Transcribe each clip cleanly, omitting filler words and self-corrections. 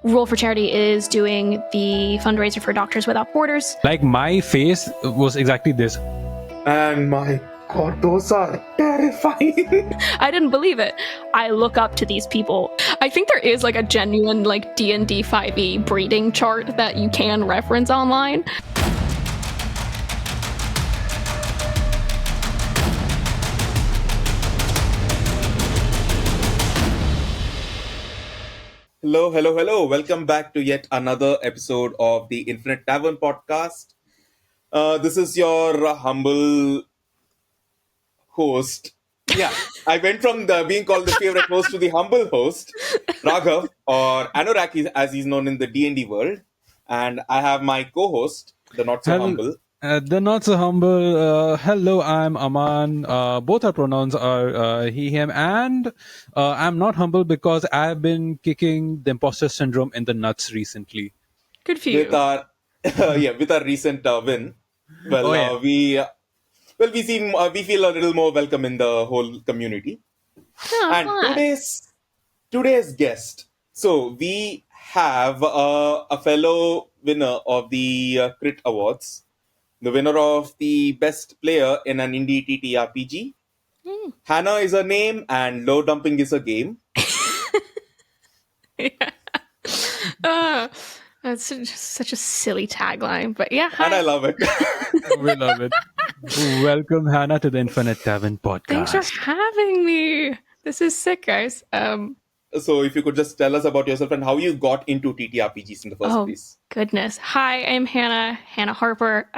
Roll for Charity is doing the fundraiser for Doctors Without Borders. Like, my face was exactly this. And my God, those are terrifying. I didn't believe it. I look up to these people. I think there is like a genuine like D&D 5e breeding chart that you can reference online. Hello. Welcome back to yet another episode of the Infinite Tavern podcast. This is your humble host. Yeah, I went from being called the favorite host to the humble host, Raghav, or Anuraki as he's known in the D&D world. And I have my co-host, the not so humble. The not so humble. Hello, I'm Amaan. Both our pronouns are he, him, and I'm not humble because I've been kicking the imposter syndrome in the nuts recently. Good for you. With our recent win. Well, we feel a little more welcome in the whole community. Oh, And fun. today's guest. So we have a fellow winner of the CRiT Awards, the winner of the best player in an indie TTRPG. Hannah is her name, and low dumping is a game. That's such a silly tagline, but yeah. Hi. And I love it. We love it. Welcome, Hannah, to the Infinite Tavern podcast. Thanks for having me. This is sick, guys. So if you could just tell us about yourself and how you got into TTRPGs in the first place. Goodness. Hi, I'm Hannah Harper.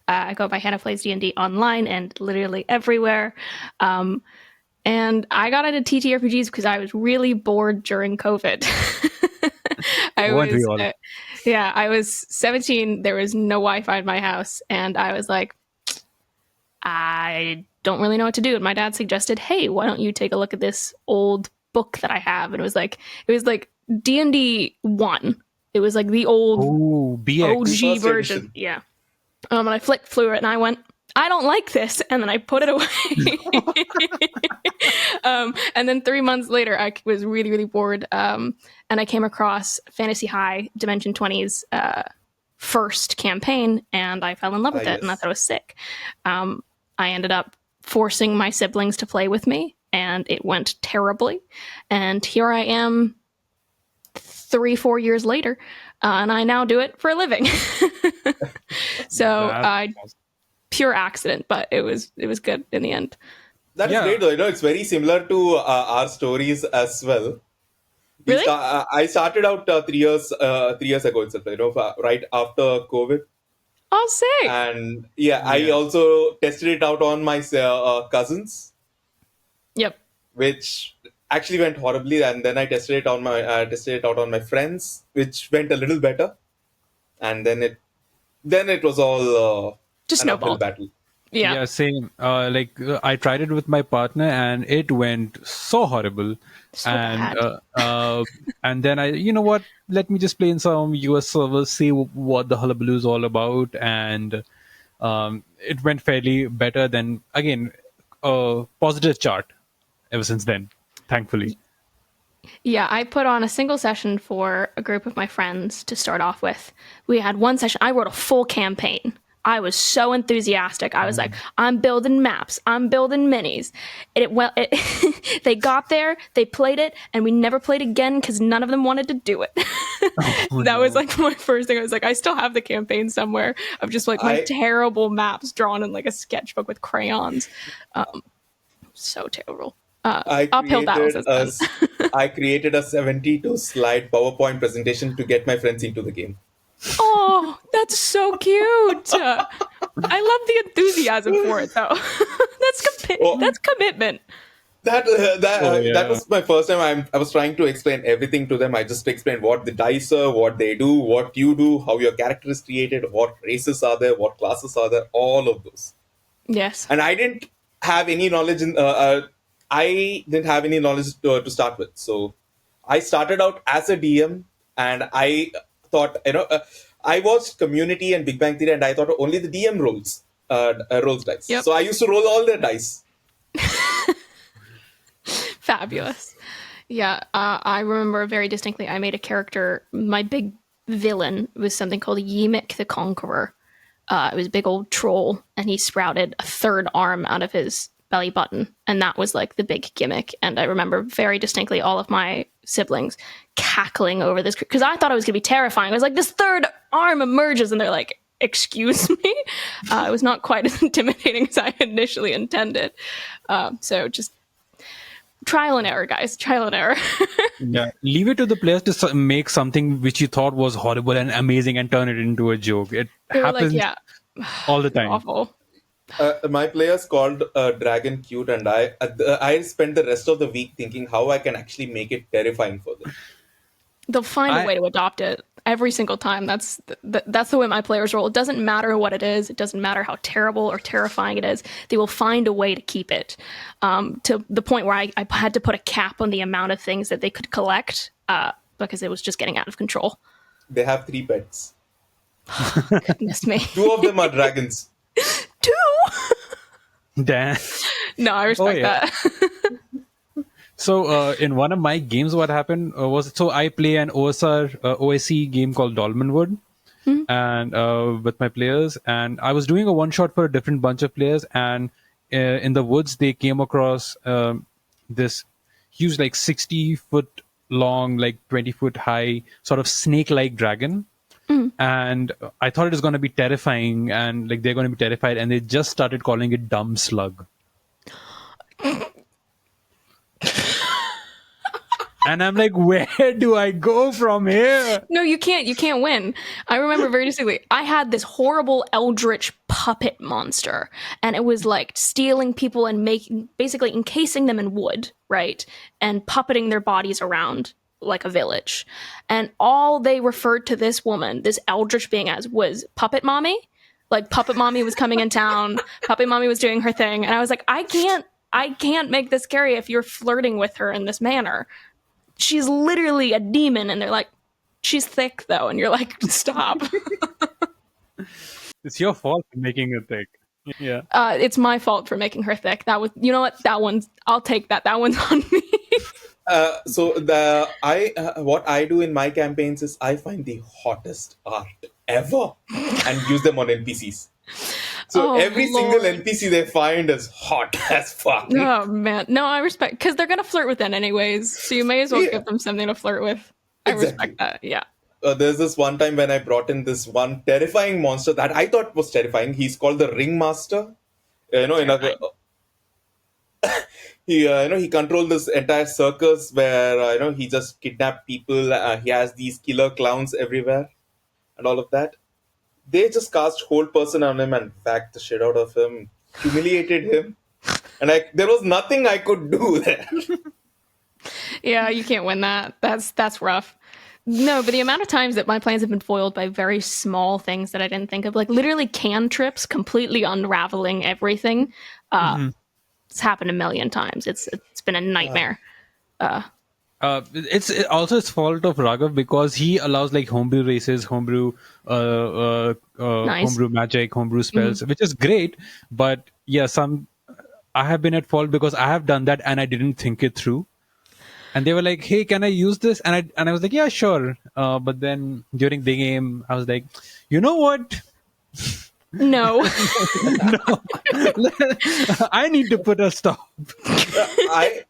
I go by Hannah Plays D&D online and literally everywhere. And I got into TTRPGs because I was really bored during COVID. I was 17. There was no Wi-Fi in my house. And I was like, I don't really know what to do. And my dad suggested, hey, why don't you take a look at this old book that I have? And it was like D&D 1. It was like the old BX. OG First version. edition. Yeah. And I flicked through it and I went, I don't like this. And then I put it away. And then 3 months later, I was really, really bored. And I came across Fantasy High Dimension 20's first campaign, and I fell in love with it, and I thought it was sick. I ended up forcing my siblings to play with me, and it went terribly. And here I am 3-4 years later, and I now do it for a living. So pure accident, but it was good in the end. That is great, though. It's very similar to our stories as well. Really? I started out 3 years ago itself, right after COVID. Oh, sick! And I also tested it out on my cousins. Yep. Which actually went horribly, and then I tested it out on my friends, which went a little better, and then it was all just an uphill snowballed. battle. Yeah, Same. I tried it with my partner, and it went so horrible. So and bad. And then you know what? Let me just play in some US servers, see what the hullabaloo is all about, and it went fairly better. Then again, a positive chart ever since then, thankfully. Yeah, I put on a single session for a group of my friends to start off with. We had one session. I wrote a full campaign. I was so enthusiastic. I was like, I'm building maps. I'm building minis. They got there, they played it, and we never played again because none of them wanted to do it. That was like my first thing. I was like, I still have the campaign somewhere of just like my terrible maps drawn in like a sketchbook with crayons. So terrible. Uphill battles. I created a 72-slide PowerPoint presentation to get my friends into the game. Oh, that's so cute. I love the enthusiasm for it, though. That's commitment. That was my first time. I was trying to explain everything to them. I just explained what the dice are, what they do, what you do, how your character is created, what races are there, what classes are there, all of those. Yes. And I didn't have any knowledge to start with. So I started out as a DM, and I thought, I watched Community and Big Bang Theory, and I thought only the DM rolls dice. Yep. So I used to roll all their dice. Fabulous. Yeah, I remember very distinctly. I made a character. My big villain was something called Ymik the Conqueror. It was a big old troll, and he sprouted a third arm out of his belly button, and that was like the big gimmick. And I remember very distinctly all of my siblings cackling over this because I thought it was going to be terrifying. I was like, this third arm emerges, and they're like, "Excuse me." It was not quite as intimidating as I initially intended. So just trial and error, guys. Trial and error. Yeah, leave it to the players to make something which you thought was horrible and amazing and turn it into a joke. It They were like, happens "Yeah, all the you're time. awful." My players called Dragon cute, and I spent the rest of the week thinking how I can actually make it terrifying for them. They'll find a I way to adopt it every single time. That's the way my players roll. It doesn't matter what it is. It doesn't matter how terrible or terrifying it is. They will find a way to keep it, to the point where I had to put a cap on the amount of things that they could collect, because it was just getting out of control. They have 3 pets. Goodness me. 2 of them are dragons. 2? Damn. No, I respect yeah. that. So in one of my games, what happened was I play an OSE game called Dolmenwood, and with my players, and I was doing a one shot for a different bunch of players, and in the woods they came across this huge, like 60-foot long, like 20-foot high, sort of snake-like dragon. And I thought it was going to be terrifying, and like they're going to be terrified, and they just started calling it Dumb Slug. And I'm like, where do I go from here? No, you can't. You can't win. I remember very distinctly. I had this horrible eldritch puppet monster, and it was like stealing people and basically encasing them in wood, right, and puppeting their bodies around like a village. And all they referred to this woman, this eldritch being, as was Puppet Mommy. Like Puppet Mommy was coming in town. Puppet Mommy was doing her thing, and I was like, I can't make this scary if you're flirting with her in this manner. She's literally a demon, and they're like, she's thick though, and you're like, stop. It's your fault for making it thick. Yeah. It's my fault for making her thick. That was, you know what? I'll take that. That one's on me. What I do in my campaigns is I find the hottest art ever and use them on NPCs. So every single NPC they find is hot as fuck. Oh man, no, I respect, because they're gonna flirt with it anyways. So you may as well give them something to flirt with. I respect that. Yeah. There's this one time when I brought in this one terrifying monster that I thought was terrifying. He's called the Ringmaster. He controlled this entire circus where he just kidnapped people. He has these killer clowns everywhere, and all of that. They just cast whole person on him and whacked the shit out of him, humiliated him, and there was nothing I could do there. Yeah, you can't win that. That's rough. No, but the amount of times that my plans have been foiled by very small things that I didn't think of, like literally cantrips completely unraveling everything. It's happened a million times. It's been a nightmare. It's also its fault of Raghav, because he allows like homebrew races, homebrew homebrew magic, homebrew spells, which is great. But yeah, I have been at fault because I have done that and I didn't think it through. And they were like, "Hey, can I use this?" And I was like, "Yeah, sure." But then during the game, I was like, "You know what? No. No, I need to put a stop." I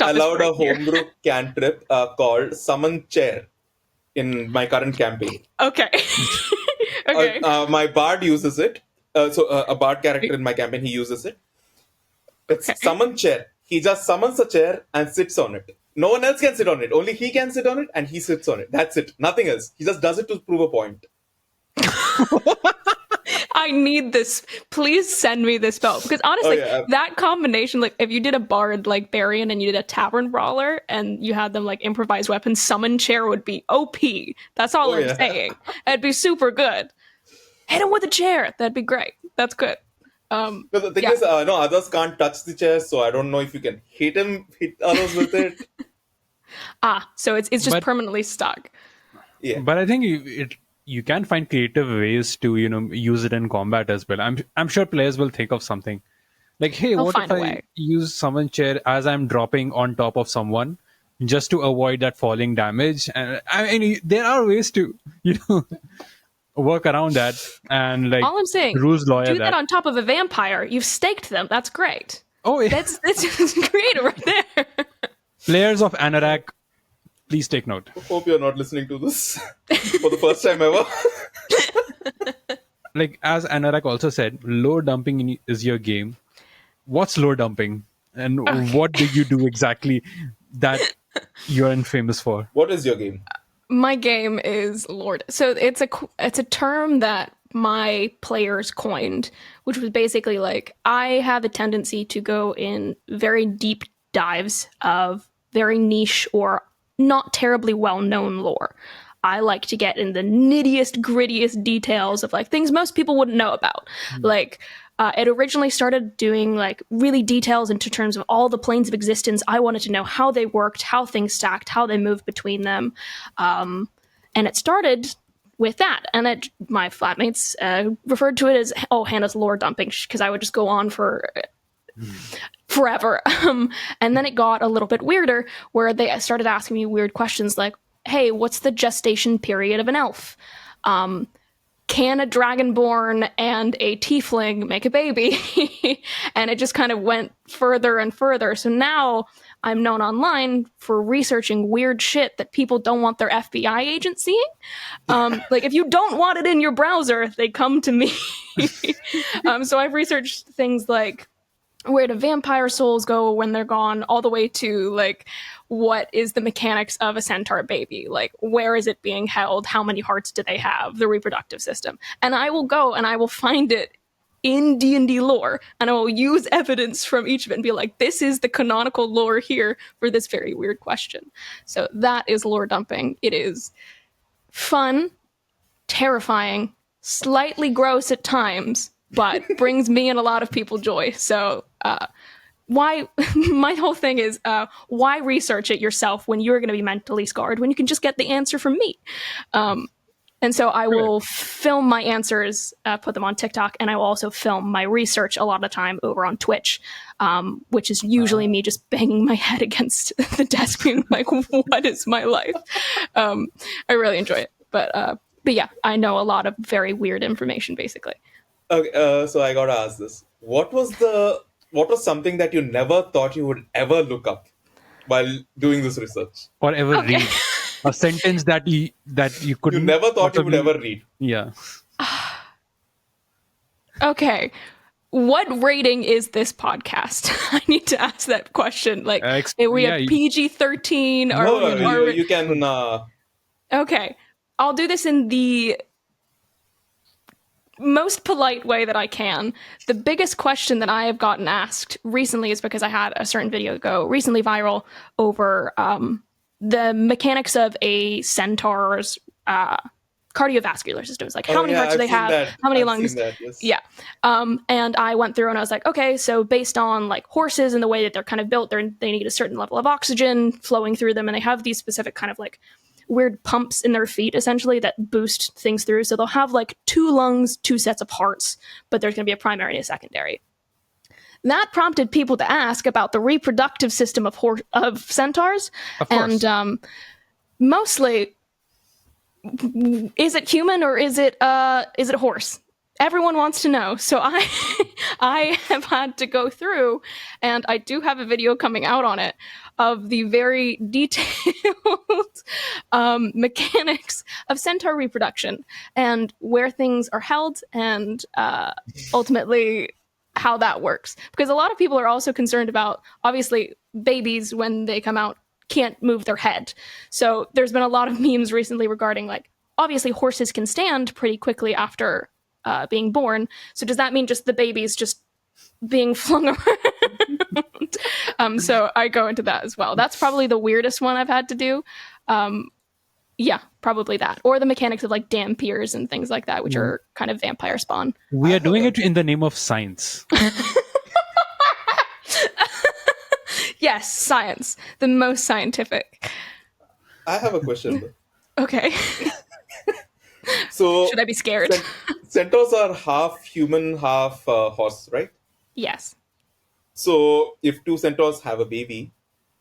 allowed a homebrew cantrip called Summon Chair in my current campaign. Okay. Okay. My bard uses it. A bard character in my campaign, he uses it. It's Summon Chair. He just summons a chair and sits on it. No one else can sit on it. Only he can sit on it, and he sits on it. That's it. Nothing else. He just does it to prove a point. I need this. Please send me this spell. Because honestly, that combination, like if you did a bard like Barian and you did a Tavern brawler and you had them like improvise weapons, Summon Chair would be OP. That's all I'm saying. It'd be super good. Hit him with a chair. That'd be great. That's good. The thing is, others can't touch the chair, so I don't know if you can hit others with it. So it's just permanently stuck. Yeah. But I think you can find creative ways to use it in combat as well. I'm sure players will think of something like, hey, what if I use Summon Chair as I'm dropping on top of someone? just to avoid that falling damage. And I mean, there are ways to, work around that and like All I'm saying, rules lawyer do that on top of a vampire. You've staked them. That's great. Oh, yeah. That's creative right there. Players of Anorak, please take note. Hope you're not listening to this for the first time ever. Like, as Anorak also said, lore dumping is your game. What's lore dumping? And what do you do exactly that you're infamous for? What is your game? My game is Lord. So it's a term that my players coined, which was basically like, I have a tendency to go in very deep dives of very niche or not terribly well-known lore. I like to get in the nittiest, grittiest details of like things most people wouldn't know about. Like, it originally started doing like really details into terms of all the planes of existence. I wanted to know how they worked, how things stacked, how they moved between them. And it started with that. And my flatmates referred to it as, Hannah's lore dumping, because I would just go on for forever. And then it got a little bit weirder, where they started asking me weird questions like, hey, what's the gestation period of an elf? Can a dragonborn and a tiefling make a baby? And it just kind of went further and further. So now I'm known online for researching weird shit that people don't want their FBI agent seeing. Like, if you don't want it in your browser, they come to me. So I've researched things like, where do vampire souls go when they're gone, all the way to like, what is the mechanics of a centaur baby? Like, where is it being held? How many hearts do they have? The reproductive system. And I will go and I will find it in D&D lore, and I will use evidence from each of it and be like, this is the canonical lore here for this very weird question. So that is lore dumping. It is fun, terrifying, slightly gross at times, but brings me and a lot of people joy. So why my whole thing is, why research it yourself when you're going to be mentally scarred when you can just get the answer from me? And so I will film my answers, put them on TikTok, and I will also film my research a lot of the time over on Twitch, which is usually me just banging my head against the desk being like, what is my life? I really enjoy it. But yeah, I know a lot of very weird information, basically. Okay, so I gotta ask this: what was something that you never thought you would ever look up while doing this research? Or ever read a sentence that you couldn't. You never thought you would ever read. Yeah. Okay. What rating is this podcast? I need to ask that question. Like, we have PG-13 or No, you can. Okay. I'll do this in the most polite way that I can. The biggest question that I have gotten asked recently is because I had a certain video go recently viral over the mechanics of a centaur's cardiovascular system. It's like, how many hearts do they have? How many lungs? Yes. Yeah. And I went through and I was like, okay, so based on like horses and the way that they're kind of built, they need a certain level of oxygen flowing through them, and they have these specific kind of like weird pumps in their feet, essentially, that boost things through. So they'll have like 2 lungs, 2 sets of hearts, but there's going to be a primary and a secondary. That prompted people to ask about the reproductive system of centaurs. Of course. And mostly, is it human or is it a horse? Everyone wants to know. So I have had to go through, and I do have a video coming out on it, of the very detailed mechanics of centaur reproduction and where things are held, and ultimately how that works. Because a lot of people are also concerned about, obviously, babies when they come out can't move their head. So there's been a lot of memes recently regarding, like, obviously horses can stand pretty quickly after being born. So does that mean just the baby's just being flung around? So I go into that as well. That's probably the weirdest one I've had to do. Yeah, probably that. Or the mechanics of like dampiers and things like that, which are kind of vampire spawn. We are doing it in the name of science. Yes, science. The most scientific. I have a question though. Okay. So should I be scared? Centaurs are half human, half horse, right? Yes. So if 2 centaurs have a baby,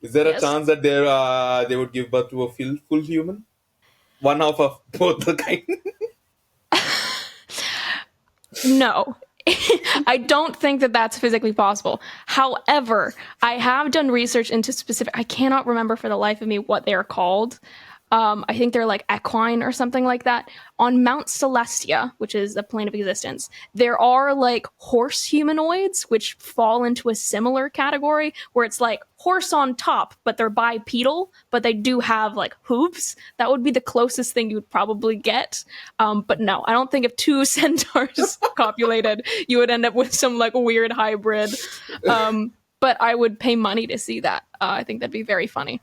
Is there a Yes. chance that they would give birth to a full human? One half of both the kind. No. I don't think that that's physically possible. However, I have done research into specific. I cannot remember for the life of me what they are called. I think they're like equine or something like that. On Mount Celestia, which is a plane of existence, there are like horse humanoids, which fall into a similar category where it's like horse on top, but they're bipedal, but they do have like hooves. That would be the closest thing you would probably get. But no, I don't think if two centaurs copulated, you would end up with some like weird hybrid. But I would pay money to see that. I think that'd be very funny.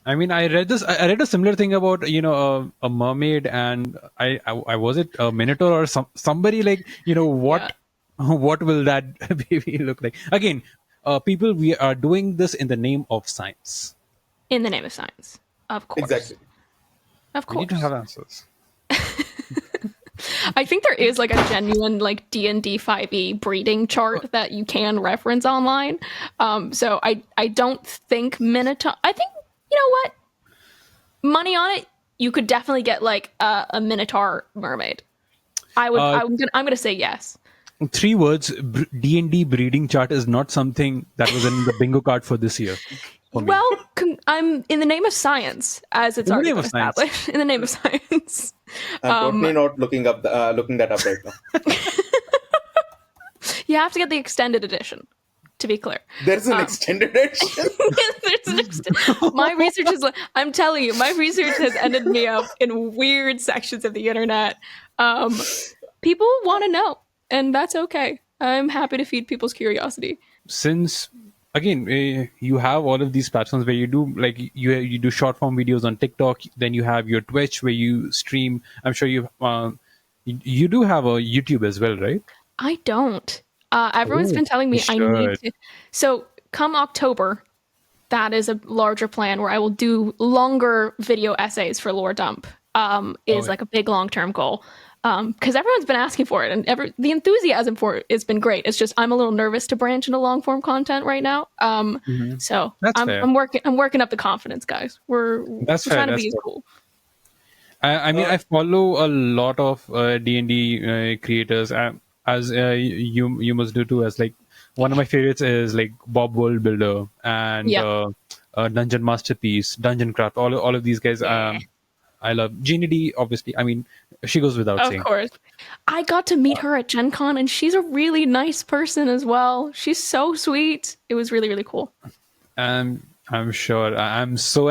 I mean, I read this. I read a similar thing about a mermaid, and I was it a minotaur or somebody like what Yeah. what will that baby look like? Again, people, we are doing this in the name of science. In the name of science, of course. Exactly. Of We course. need to have answers. I think there is like a genuine like D&D 5e breeding chart that you can reference online. So I don't think Minotaur. I think, you know what? Money on it, you could definitely get like a Minotaur mermaid. I'm gonna say yes. 3 words: D&D breeding chart is not something that was in the bingo card for this year. For me. Well, I'm in the name of science, as it's In the already name been of science. established. In the name of science. I'm totally not looking that up right now. You have to get the extended edition, to be clear. There's an extended edition. There's my research is I'm telling you, my research has ended me up in weird sections of the internet. People want to know, and that's okay. I'm happy to feed people's curiosity. Since again, you have all of these platforms where you do like you do short form videos on TikTok, then you have your Twitch where you stream. I'm sure you do have a YouTube as well, right? I don't. Everyone's been telling me you I need should. to. So come October, that is a larger plan where I will do longer video essays for Lore Dump. Is like a big long term goal. Because everyone's been asking for it, and the enthusiasm for it has been great. It's just I'm a little nervous to branch into long form content right now. So That's fair. I'm working up the confidence, guys. We're That's fair, trying to that's be fair. cool. I mean, I follow a lot of D&D creators, as you must do too. As like one of my favorites is like Bob World Builder and Yeah. Dungeon Masterpiece, Dungeon Craft. All of these guys. Yeah. I love Jeannie D. Obviously, I mean, she goes without Of saying. course. I got to meet her at Gen Con, and she's a really nice person as well. She's so sweet. It was really, really cool. I'm sure. I'm so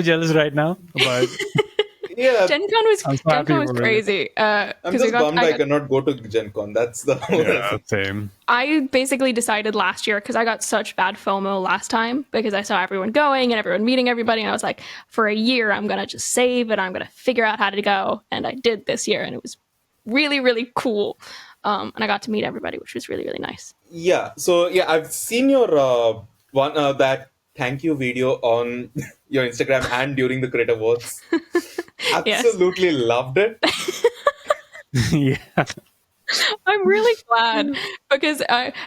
jealous right now. But Yeah, Gen Con was, I'm so happy Gen Con was for her. crazy. I'm just bummed I cannot go to Gen Con. That's the yeah, same. I basically decided last year, because I got such bad FOMO last time because I saw everyone going and everyone meeting everybody. And I was like, for a year, I'm going to just save and I'm going to figure out how to go. And I did this year, and it was really, really cool. And I got to meet everybody, which was really, really nice. Yeah. So yeah, I've seen your that thank you video on your Instagram and during the CRiT Awards. Absolutely loved it. Yeah. I'm really glad because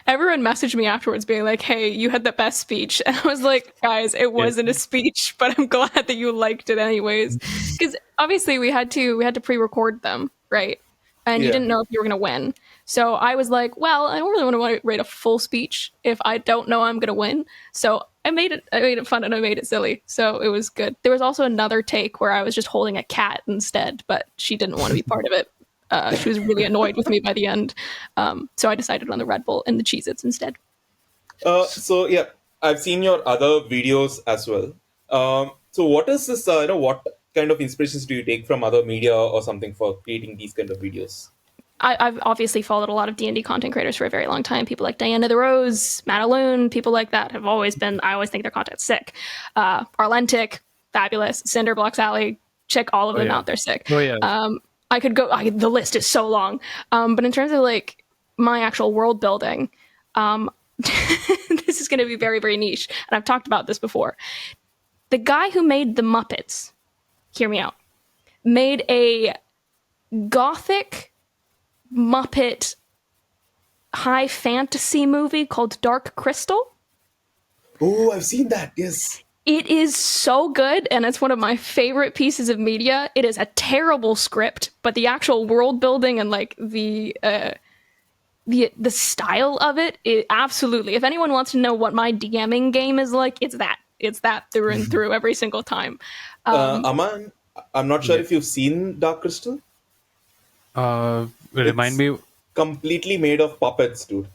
everyone messaged me afterwards being like, hey, you had the best speech. And I was like, guys, it wasn't a speech, but I'm glad that you liked it anyways. Because obviously we had to pre-record them, right? And you Yeah. didn't know if you were going to win. So I was like, well, I don't really want to write a full speech if I don't know I'm going to win. So I made it fun and I made it silly. So it was good. There was also another take where I was just holding a cat instead, but she didn't want to be part of it. She was really annoyed with me by the end. So I decided on the Red Bull and the Cheez-Its instead. So yeah, I've seen your other videos as well. So what is this? What kind of inspirations do you take from other media or something for creating these kind of videos? I've obviously followed a lot of D&D content creators for a very long time. People like Diana the Rose, Madaloon, people like that have always been, I always think their content's sick. Arlentic, fabulous. Cinderblocks Alley, check all of them out, they're sick. Oh yeah. I could go, the list is so long. But in terms of like my actual world building, this is going to be very, very niche. And I've talked about this before. The guy who made the Muppets, hear me out, made a gothic Muppet high fantasy movie called Dark Crystal. Oh, I've seen that. Yes. It is so good, and it's one of my favorite pieces of media. It is a terrible script, but the actual world building and like the style of it absolutely. If anyone wants to know what my DMing game is like, it's that. It's that through and through every single time. Aman, I'm not sure Yeah. if you've seen Dark Crystal. Remind It's me. completely made of puppets, dude.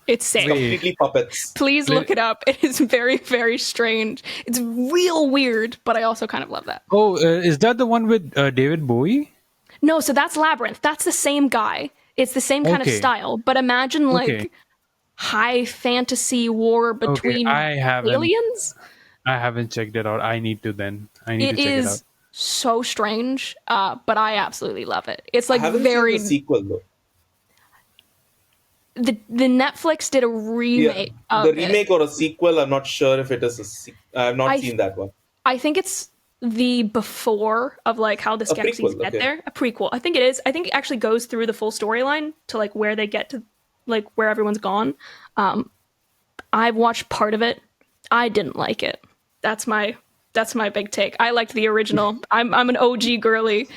It's It's sick. Wait. completely puppets. Please Play- look it up. It is very, very strange. It's real weird, but I also kind of love that. Oh, is that the one with David Bowie? No, so that's Labyrinth. That's the same guy. It's the same kind of Okay. style, but imagine Okay. like high fantasy war Okay. between aliens. I haven't checked it out. I need to then. I need It to check it out. is so strange, but I absolutely love it. It's I like haven't very. seen the sequel though. The Netflix did a Yeah, remake of the it. remake or a sequel. I'm not sure if it is a sequel. I have not I- seen that one. I think it's the before of like how the Skeksis prequel, get okay. there. A prequel. I think it is. I think it actually goes through the full storyline to like where they get to, like where everyone's gone. I've watched part of it. I didn't like it. That's my big take. I liked the original. I'm an OG girly.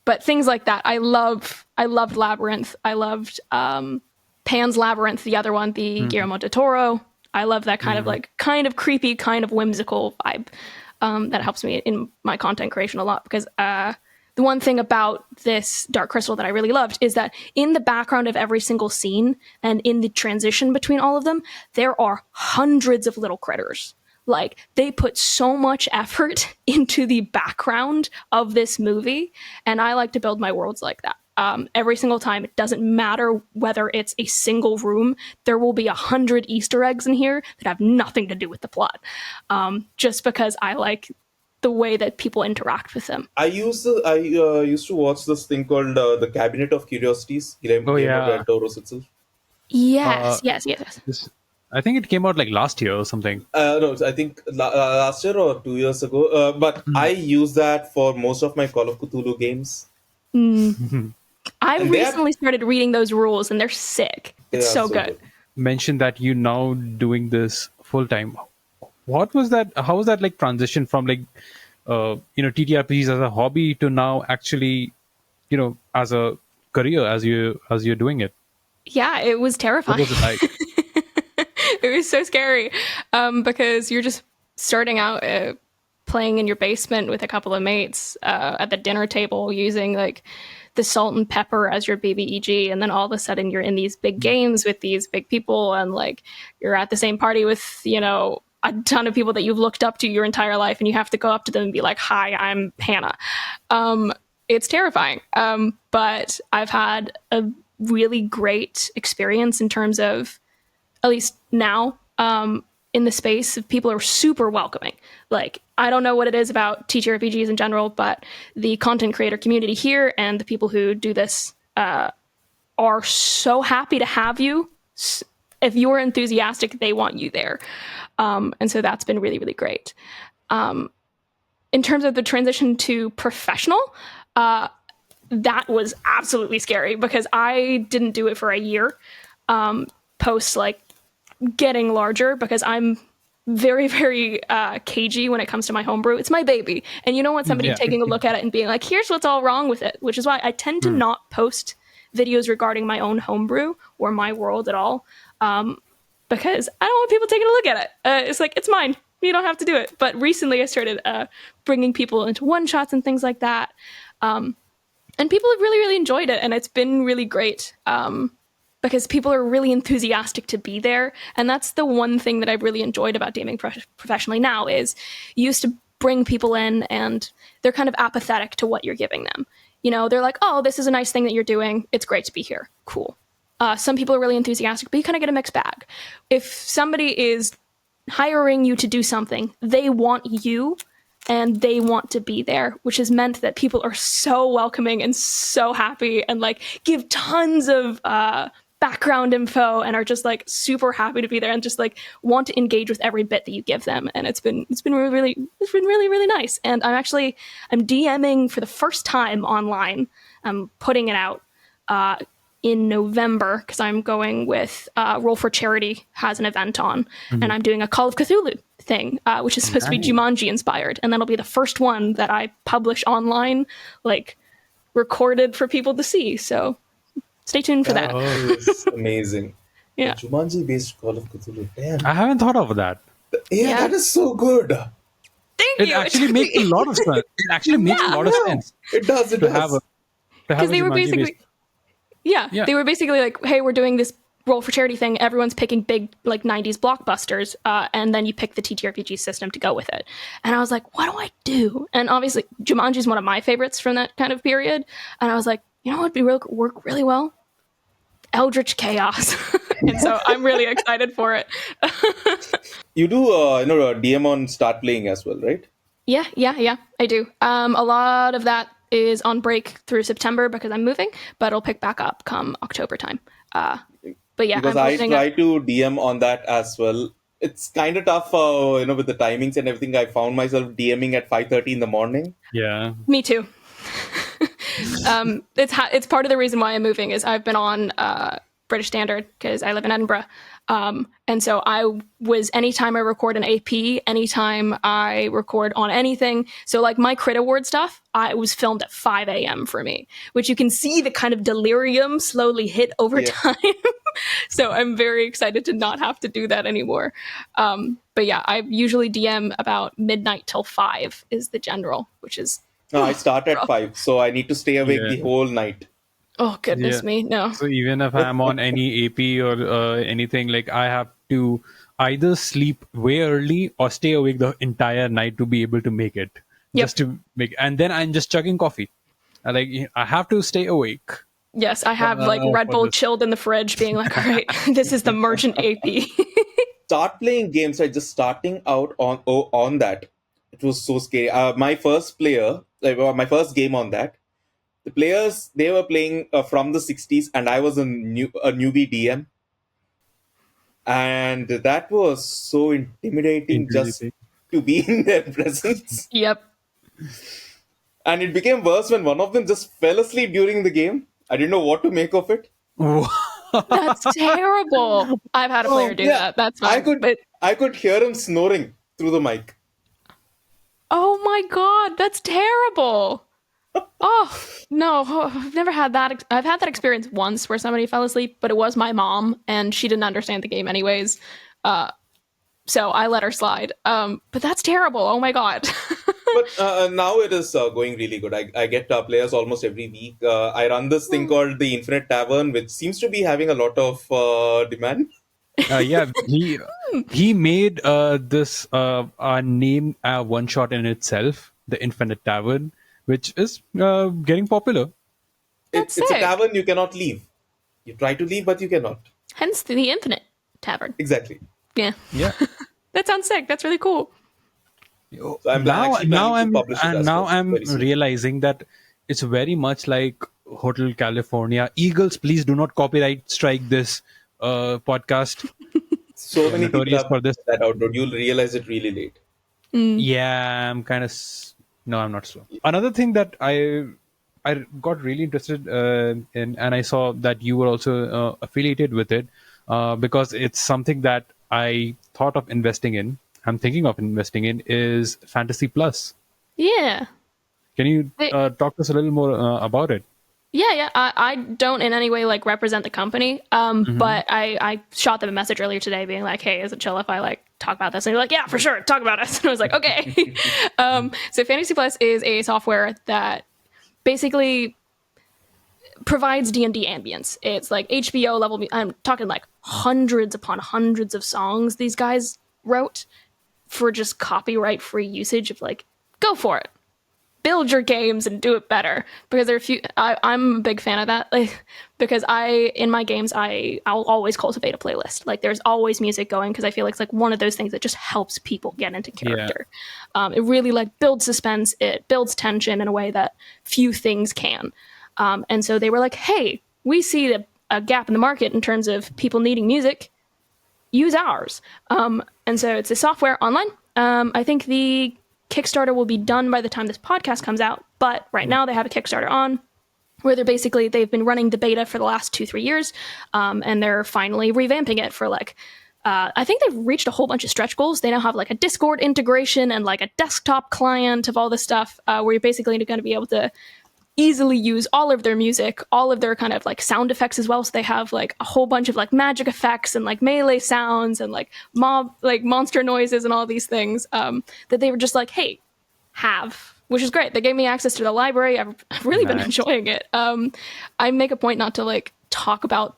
But things like that, I loved Labyrinth. I loved Pan's Labyrinth, the other one, the Guillermo del Toro. I love that kind of like kind of creepy, kind of whimsical vibe. That helps me in my content creation a lot because the one thing about this Dark Crystal that I really loved is that in the background of every single scene and in the transition between all of them, there are hundreds of little critters. Like they put so much effort into the background of this movie, and I like to build my worlds like that. Every single time, it doesn't matter whether it's a single room. There will be 100 Easter eggs in here that have nothing to do with the plot, just because I like the way that people interact with them. I used to watch this thing called the Cabinet of Curiosities. Guillermo yeah. del Toro's itself. Yes, yes. I think it came out like last year or something. No, I think last year or 2 years ago. But I use that for most of my Call of Cthulhu games. I And they recently started reading those rules, and they're sick. It's They are so so good. good. Mentioned that you now doing this full time. What was that? How was that like transition from like TTRPGs as a hobby to now actually as a career as you're doing it? Yeah, it was What terrifying. was it like? It was so scary because you're just starting out playing in your basement with a couple of mates at the dinner table using like the salt and pepper as your BBEG, and then all of a sudden you're in these big games with these big people, and like you're at the same party with a ton of people that you've looked up to your entire life, and you have to go up to them and be like, "Hi, I'm Hannah." It's terrifying, but I've had a really great experience in terms of, at least now, in the space of people are super welcoming. Like, I don't know what it is about TTRPGs in general, but the content creator community here and the people who do this are so happy to have you. If you're enthusiastic, they want you there. And so that's been really, really great. In terms of the transition to professional, that was absolutely scary because I didn't do it for a year post like getting larger, because I'm very, very cagey when it comes to my homebrew. It's my baby. And you don't want somebody Yeah. taking a look at it and being like, here's what's all wrong with it, which is why I tend to not post videos regarding my own homebrew or my world at all, because I don't want people taking a look at it. It's like, it's mine. You don't have to do it. But recently I started bringing people into one-shots and things like that. And people have really, really enjoyed it. And it's been really great. Because people are really enthusiastic to be there. And that's the one thing that I've really enjoyed about DMing professionally now is you used to bring people in and they're kind of apathetic to what you're giving them. They're like, oh, this is a nice thing that you're doing. It's great to be here. Cool. Some people are really enthusiastic, but you kind of get a mixed bag. If somebody is hiring you to do something, they want you and they want to be there, which has meant that people are so welcoming and so happy and like give tons of background info and are just like super happy to be there and just like want to engage with every bit that you give them. And it's been really nice. And I'm DMing for the first time online. I'm putting it out in November because I'm going with Roll for Charity has an event on, and I'm doing a Call of Cthulhu thing, which is supposed to be Jumanji inspired, and that'll be the first one that I publish online, like recorded for people to see. So stay tuned for that. Is amazing. Yeah. Jumanji based Call of Cthulhu. Damn. I haven't thought of that. Yeah, that is so good. Thank It you. actually makes a lot of sense. It actually makes a lot of sense It does. It to does. have a because they were Jumanji basically based- they were basically like, hey, we're doing this Roll for Charity thing. Everyone's picking big like 90s blockbusters, and then you pick the TTRPG system to go with it. And I was like, what do I do? And obviously Jumanji is one of my favorites from that kind of period, and I was like, you know what would work really well? Eldritch Chaos. And so I'm really excited for it. You do, DM on Start Playing as well, right? Yeah, I do. A lot of that is on break through September because I'm moving, but it'll pick back up come October time. But yeah, Because I try to DM on that as well. It's kind of tough, with the timings and everything. I found myself DMing at 5:30 in the morning. Yeah. Me too. It's part of the reason why I'm moving is I've been on British Standard because I live in Edinburgh. And so I was, anytime I record an AP, anytime I record on anything. So like my CRiT Award stuff, it was filmed at 5 a.m. for me, which you can see the kind of delirium slowly hit over time. So I'm very excited to not have to do that anymore. But yeah, I usually DM about midnight till 5 is the general, which is... No, I start at 5, so I need to stay awake Yeah. the whole night. Oh, goodness me, no. So even if I'm on any AP or anything, like I have to either sleep way early or stay awake the entire night to be able to make it. Yep. Just to make, and then I'm just chugging coffee. I have to stay awake. Yes, I have like Red for Bull this. chilled in the fridge being like, all right, this is the merchant AP. Start playing games, like just starting out on that. It was so scary. My first game on that, the players, they were playing from the 60s, and I was a newbie DM. And that was so intimidating just to be in their presence. Yep. And it became worse when one of them just fell asleep during the game. I didn't know what to make of it. That's terrible. I've had a player do that. That's fine. I could hear him snoring through the mic. Oh my God, that's terrible. Oh, no, I've never had that. I've had that experience once where somebody fell asleep, but it was my mom and she didn't understand the game anyways. So I let her slide. But that's terrible. Oh my God. But now it is going really good. I get players almost every week. I run this thing called the Infinite Tavern, which seems to be having a lot of demand. Yeah, he made this a name one shot in itself, the Infinite Tavern, which is getting popular. It's a tavern you cannot leave. You try to leave, but you cannot. Hence the Infinite Tavern. Exactly. Yeah. Yeah. That sounds sick. That's really cool. So I'm realizing that it's very much like Hotel California. Eagles, please do not copyright strike this podcast. So many people notorious have for this. that out, but you'll realize it really late. Yeah, I'm kind of no, I'm not slow. Another thing that I got really interested in, and I saw that you were also affiliated with it, because it's something that I thought of investing in. I'm thinking of investing in is Fantasy Plus. Yeah. Can you talk to us a little more about it? Yeah. I don't in any way like represent the company. But I shot them a message earlier today being like, hey, is it chill if I like talk about this? And they're like, yeah, for sure. Talk about it. And I was like, okay. So Fantasy Plus is a software that basically provides D&D ambience. It's like HBO level. I'm talking like hundreds upon hundreds of songs these guys wrote for just copyright free usage of like, go for it. Build your games and do it better, because there are a few. I'm a big fan of that, like, because in my games I'll always cultivate a playlist. Like there's always music going because I feel like it's like one of those things that just helps people get into character. Yeah. It really like builds suspense. It builds tension in a way that few things can. And so they were like, hey, we see a gap in the market in terms of people needing music. Use ours. And so it's a software online. I think the Kickstarter will be done by the time this podcast comes out, but right now they have a Kickstarter on. where they've been running the beta for the last 2-3 years, and they're finally revamping it for like. I think they've reached a whole bunch of stretch goals. They now have like a Discord integration and like a desktop client of all this stuff, where you're basically going to be able to easily use all of their music, all of their kind of like sound effects as well. So they have like a whole bunch of like magic effects and like melee sounds and like monster noises and all these things, that they were just like, hey, which is great. They gave me access to the library. I've really been enjoying it. I make a point not to like talk about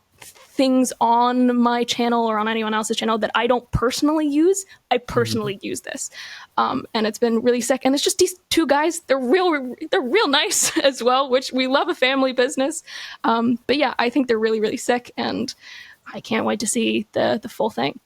things on my channel or on anyone else's channel that I don't personally use. I personally use this, and it's been really sick. And it's just these two guys. They're real nice as well, which we love a family business. But yeah, I think they're really, really sick, and I can't wait to see the full thing.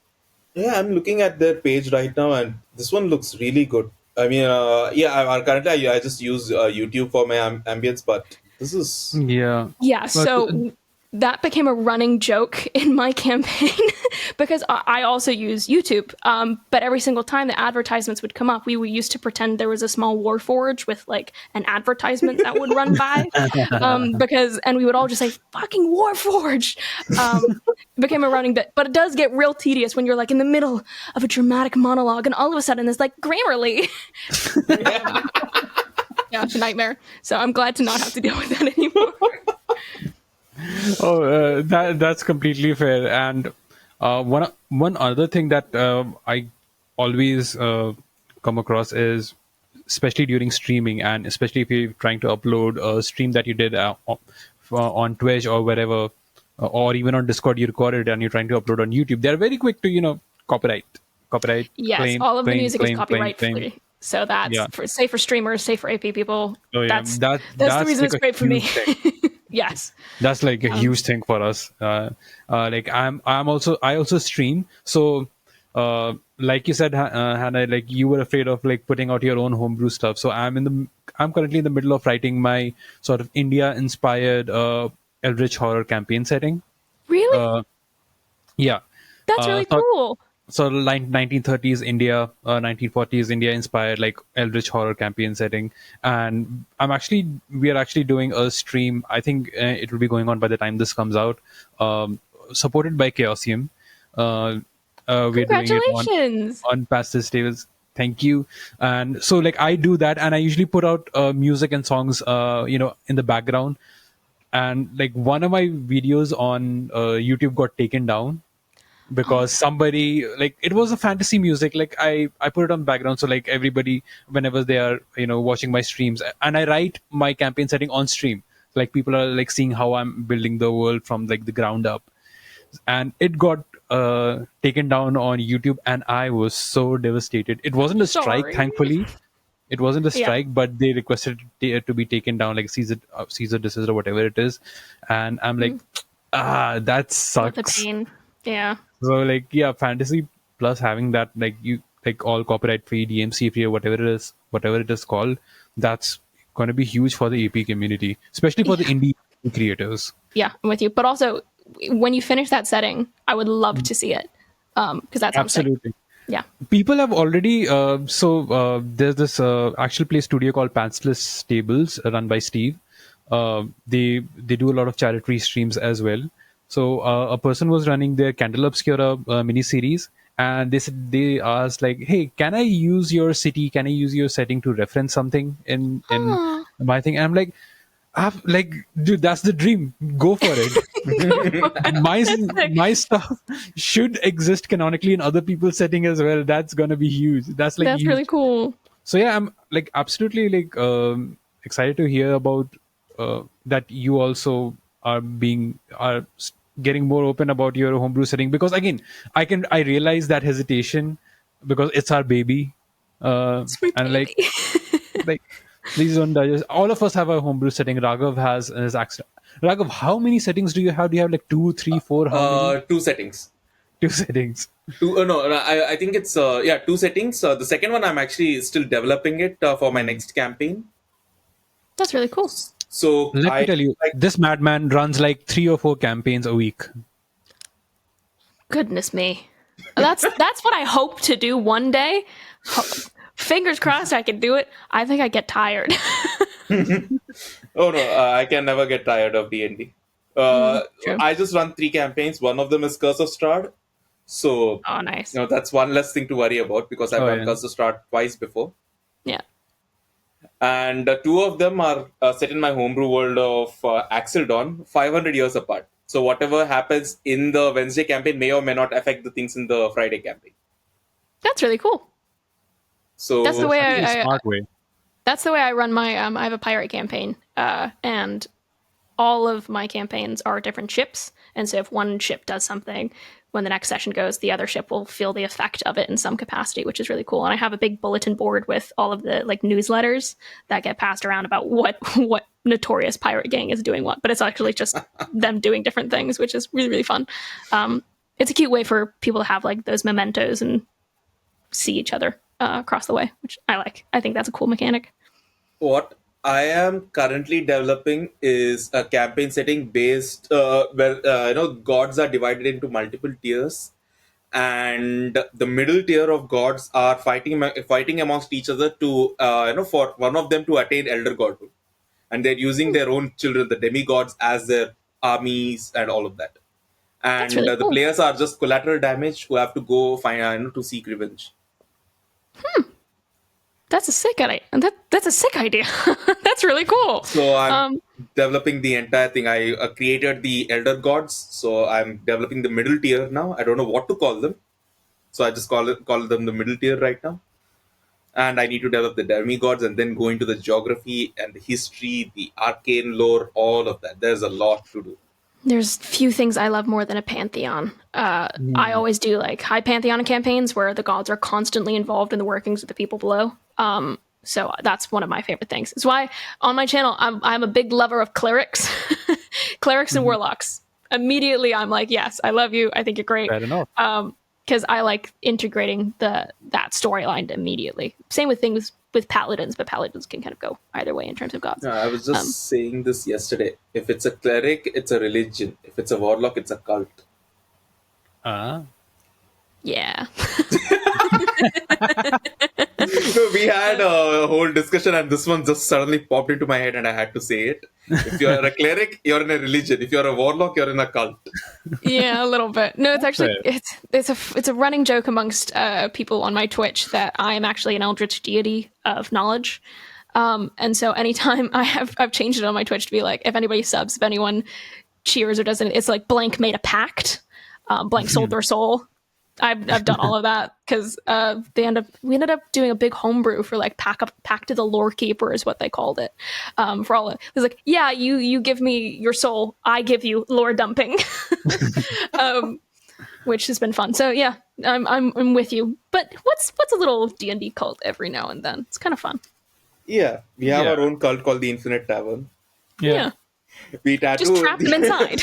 Yeah, I'm looking at their page right now, and this one looks really good. I mean, currently I just use YouTube for my ambience, but this is Yeah. Yeah, so that became a running joke in my campaign because I also use YouTube. But every single time the advertisements would come up, we used to pretend there was a small Warforge with like an advertisement that would run by, and we would all just say "fucking Warforge." It became a running bit, but it does get real tedious when you're like in the middle of a dramatic monologue, and all of a sudden there's like Grammarly. Yeah, it's a nightmare. So I'm glad to not have to deal with that anymore. Oh, that's completely fair. And one other thing that I always come across is, especially during streaming, and especially if you're trying to upload a stream that you did on Twitch or wherever, or even on Discord, you recorded and you're trying to upload on YouTube, they're very quick to copyright. Yes, all of the music is copyright free. So that's safe for streamers, safe for AP people. Oh, yeah. That's the reason like it's great for me. Yes, that's like a huge thing for us. Like I also stream. So like you said, Hannah, like you were afraid of like putting out your own homebrew stuff. So I'm currently in the middle of writing my sort of India inspired Eldritch horror campaign setting. Really? Yeah, that's really cool. So like 1930s India, 1940s India inspired like Eldritch horror campaign setting, and we are actually doing a stream. I think it will be going on by the time this comes out. Supported by Chaosium. We're doing it on Pastis Tables. Thank you. And so like I do that, and I usually put out music and songs, in the background. And like one of my videos on YouTube got taken down because somebody, like, it was a fantasy music, like I put it on background, so like everybody, whenever they are watching my streams, and I write my campaign setting on stream, like people are like seeing how I'm building the world from like the ground up, and it got taken down on YouTube, and I was so devastated. It wasn't a strike, thankfully. It wasn't a strike, but they requested it to be taken down, like Caesar desist or whatever it is, and I'm like, that sucks. The pain. Yeah. So like, yeah, fantasy plus having that, like, you like all copyright free, DMC free, or whatever it is called, that's going to be huge for the AP community, especially for the indie creators. Yeah, I'm with you. But also, when you finish that setting, I would love to see it, because that's absolutely. Yeah. People have already there's this actual play studio called Pantsless Tables, run by Steve. They do a lot of charity streams as well. So a person was running their Candle Obscura mini series, and they asked like, "Hey, can I use your city? Can I use your setting to reference something in my thing?" And I'm like, dude, that's the dream. Go for it. My stuff should exist canonically in other people's setting as well. That's gonna be huge. That's huge. Really cool. So yeah, I'm like absolutely like excited to hear about that. You also are getting more open about your homebrew setting, because again, I realize that hesitation because it's our baby, and like please don't judge us. All of us have a homebrew setting. Raghav has his accent. Raghav, how many settings do you have? Do you have like 2, 3, 4? How many? 2 settings. 2 settings. I think it's 2 settings. The second one I'm actually still developing it for my next campaign. That's really cool. So let me tell you, this madman runs like 3 or 4 campaigns a week. Goodness me, that's what I hope to do one day. Fingers crossed I can do it. I think I get tired. Oh no, I can never get tired of D&D. True. I just run 3 campaigns. One of them is Curse of Strahd, so Oh, nice. that's one less thing to worry about because I've Oh run yeah. Curse of Strahd twice before, Yeah. and two of them are set in my homebrew world of Axeldon, 500 years apart. So whatever happens in the Wednesday campaign may or may not affect the things in the Friday campaign. That's really cool. That's the So way That's a I smart way. that's the way I run my I have a pirate campaign. And all of my campaigns are different ships, and so if one ship does something, when the next session goes, the other ship will feel the effect of it in some capacity, which is really cool. And I have a big bulletin board with all of the like newsletters that get passed around about what notorious pirate gang is doing what, but it's actually just them doing different things, which is really fun. It's a cute way for people to have like those mementos and see each other across the way, which I like. I think that's a cool mechanic. what I am currently developing is a campaign setting based where gods are divided into multiple tiers, and the middle tier of gods are fighting amongst each other to for one of them to attain elder godhood, and they're using their own children, the demigods, as their armies and all of that. That's And really the cool. players are just collateral damage who have to go find to seek revenge. That's a sick idea. That's a sick idea. That's really cool. So I'm Um, developing the entire thing. I created the elder gods, so I'm developing the middle tier now. I don't know what to call them, so I just call them the middle tier right now. And I need to develop the demigods and then go into the geography and the history, the arcane lore, all of that. There's a lot to do. there's few things I love more than a pantheon. I always do like high pantheon campaigns where the gods are constantly involved in the workings of the people below. So that's one of my favorite things. It's why on my channel I'm a big lover of clerics, clerics and warlocks. Immediately I'm like, yes, I love you. I think you're great. Fair enough. Because I like integrating that storyline immediately. Same with things with paladins, but paladins can kind of go either way in terms of gods. I was just saying this yesterday. If it's a cleric, it's a religion. If it's a warlock, it's a cult. Uh, Yeah. No, we had a whole discussion, and this one just suddenly popped into my head, and I had to say it. If you're a cleric, you're in a religion. If you're a warlock, you're in a cult. Yeah, a little bit. No, it's actually fair. it's a running joke amongst people on my Twitch that I am actually an eldritch deity of knowledge. And so anytime I've changed it on my Twitch to be like, if anybody subs, if anyone cheers or doesn't, it's like blank made a pact, blank sold their soul. I've done all of that because we ended up doing a big homebrew for like pact to the lore keeper is what they called it. For all it was like, yeah, you give me your soul, I give you lore dumping, which has been fun. So yeah, I'm with you. But what's a little D&D cult every now and then? It's kind of fun. Yeah, we have Yeah. our own cult called the Infinite Tavern. Yeah, We just trap them inside.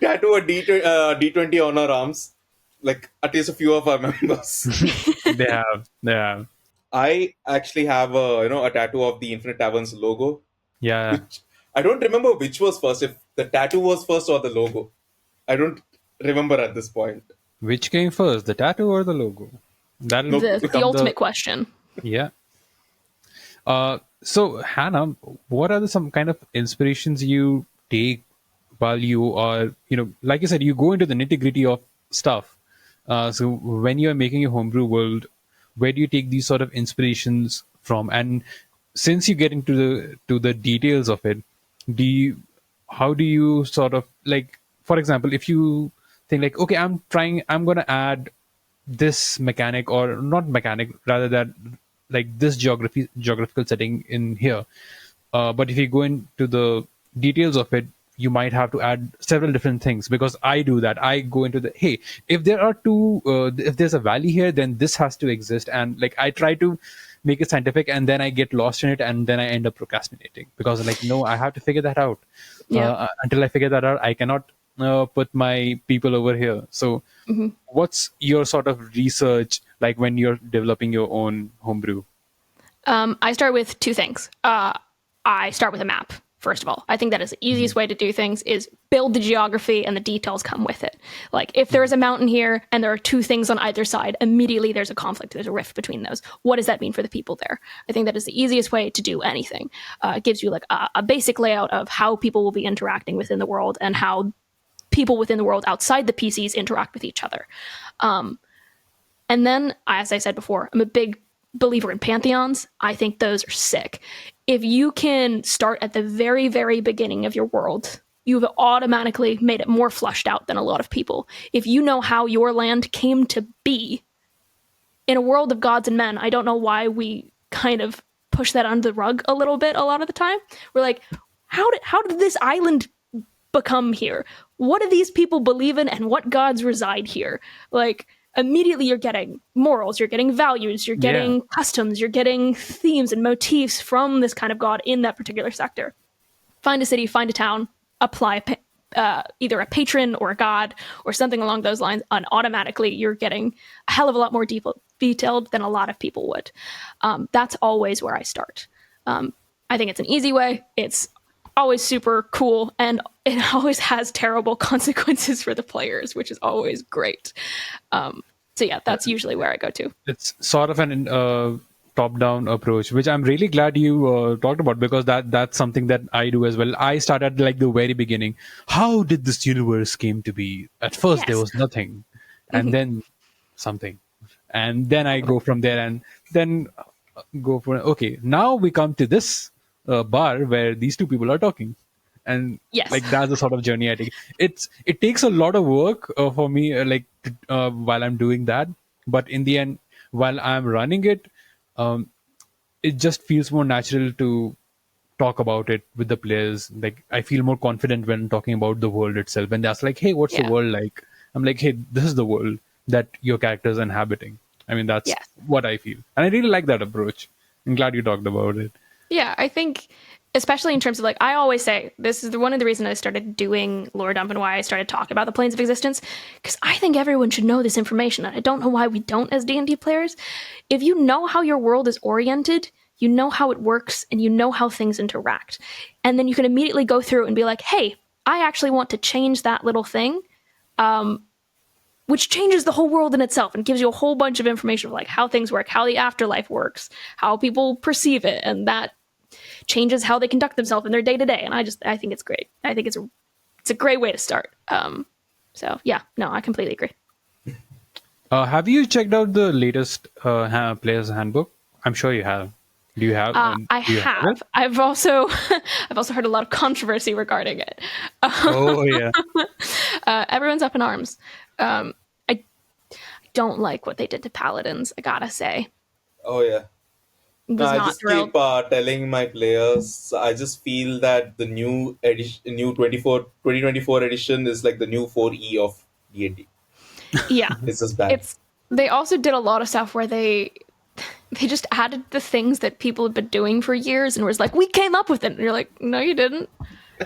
tattoo a D20 on our arms, like at least a few of our members. They have. They have. I actually have a tattoo of the Infinite Tavern's logo. Yeah. Which I don't remember which was first, if the tattoo was first or the logo. I don't remember at this point. Which came first, the tattoo or the logo? That'll Nope. the become ultimate question. Yeah. So Hannah, what are some kind of inspirations you take while you are, like you said, you go into the nitty gritty of stuff. So when you are making your homebrew world, where do you take these sort of inspirations from? And since you get into the details of it, how do you sort of like, for example, if you think like, okay, I'm going to add this mechanic or not mechanic, rather that like this geographical setting in here. But if you go into the details of it, you might have to add several different things because I do that. I go into hey, if there are if there's a valley here, then this has to exist. And like, I try to make it scientific and then I get lost in it and then I end up procrastinating because like, no, I have to figure that out. Yeah. Until I figure that out, I cannot put my people over here. So what's your sort of research like when you're developing your own homebrew? I start with two things. I start with a map First of all, I think that is the easiest way to do things is build the geography and the details come with it. Like if there is a mountain here and there are two things on either side, immediately there's a conflict, there's a rift between those. What does that mean for the people there? I think that is the easiest way to do anything. It gives you like a basic layout of how people will be interacting within the world and how people within the world outside the PCs interact with each other. And then, as I said before, I'm a big believer in pantheons. I think those are sick. If you can start at the very, very beginning of your world, you've automatically made it more flushed out than a lot of people. If you know how your land came to be in a world of gods and men, I don't know why we kind of push that under the rug a little bit a lot of the time. We're like, how did this island become here? What do these people believe in and what gods reside here? Like, immediately you're getting morals, you're getting values, you're getting customs, you're getting themes and motifs from this kind of god in that particular sector. Find a city, find a town, apply either a patron or a god or something along those lines, and automatically you're getting a hell of a lot more detailed than a lot of people would. That's always where I start. I think it's an easy way. It's always super cool, and it always has terrible consequences for the players, which is always great. So yeah, that's usually where I go to. It's sort of an top-down approach, which I'm really glad you talked about, because that's something that I do as well. I start at like the very beginning. How did this universe came to be? At first, there was nothing, and then something, and then I go from there, and then go for okay. Now we come to this bar where these two people are talking. And like that's the sort of journey I take. It takes a lot of work for me, while I'm doing that. But in the end, while I'm running it, it just feels more natural to talk about it with the players. Like I feel more confident when talking about the world itself. And that's like, hey, what's the world like? I'm like, hey, this is the world that your character's inhabiting. I mean, that's what I feel, and I really like that approach. I'm glad you talked about it. Yeah, I think, especially in terms of like, I always say this is one of the reasons I started doing Lore Dump and why I started talking about the planes of existence, because I think everyone should know this information. And I don't know why we don't as D&D players. If you know how your world is oriented, you know how it works, and you know how things interact. And then you can immediately go through and be like, hey, I actually want to change that little thing, which changes the whole world in itself and gives you a whole bunch of information of like how things work, how the afterlife works, how people perceive it, and that changes how they conduct themselves in their day-to-day. And I think it's great. I think it's a great way to start. So yeah, no, I completely agree. Have you checked out the latest Player's Handbook? I'm sure you have. Do you have? I have. I've also heard a lot of controversy regarding it. Oh yeah. Everyone's up in arms. I don't like what they did to paladins, I gotta say. Oh yeah. No, I just keep telling my players, I just feel that the new edition, 2024 edition is like the new 4E of D&D. Yeah. It's just bad. They also did a lot of stuff where they just added the things that people had been doing for years and was like, we came up with it. And you're like, no, you didn't.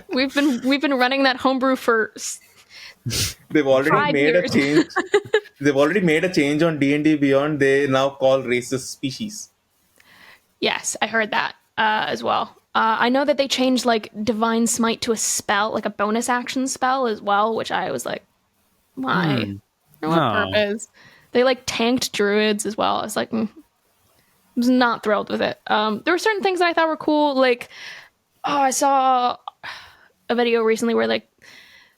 We've been running that homebrew for They've already made years. a change. They've already made a change on D&D Beyond. They now call races species. Yes, I heard that as well. I know that they changed like Divine Smite to a spell, like a bonus action spell as well, which I was like, why? For what purpose? They like tanked druids as well. I was like, I was not thrilled with it. There were certain things that I thought were cool. Like, I saw a video recently where like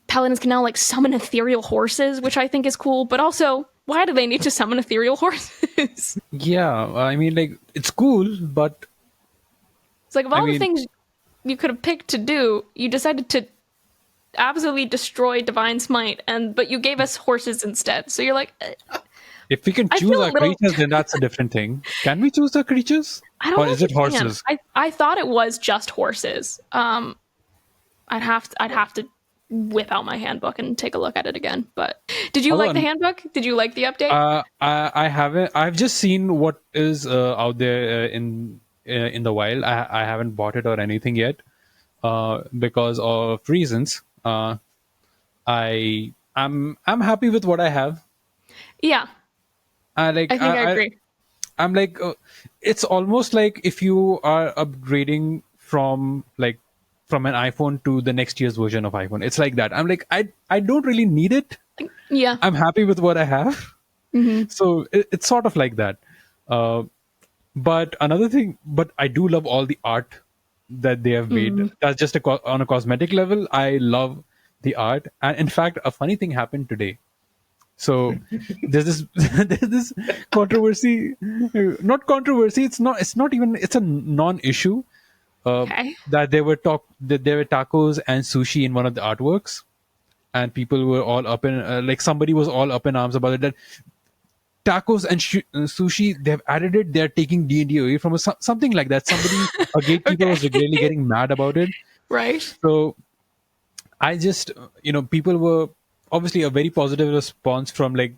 paladins can now like summon ethereal horses, which I think is cool. But also, why do they need to summon ethereal horses? Yeah, I mean, like, it's cool, but it's like of all the things you could have picked to do, you decided to absolutely destroy Divine Smite, but you gave us horses instead. So you're like, if we can choose our creatures, then that's a different thing. Can we choose our creatures? I don't know. Or is it horses? I thought it was just horses. I'd have to whip out my handbook and take a look at it again. But did you like the handbook? Did you like the update? I haven't. I've just seen what is out there in the wild. I haven't bought it or anything yet because of reasons. I'm happy with what I have. Yeah. I think I agree. I'm like, it's almost like if you are upgrading from like from an iPhone to the next year's version of iPhone. It's like that. I'm like, I don't really need it. Yeah. I'm happy with what I have. So it's sort of like that. But another thing, but I do love all the art that they have made. That's just on a cosmetic level. I love the art, and in fact, a funny thing happened today. So there's this there's this controversy, not controversy. It's not even. It's a non-issue. Okay. That there were tacos and sushi in one of the artworks, and people were all up in like somebody was all up in arms about it. That tacos and sushi, they've added it. They're taking D&D away from us, something like that. Somebody, a gatekeeper, was really getting mad about it. Right. So I just, people were obviously a very positive response from like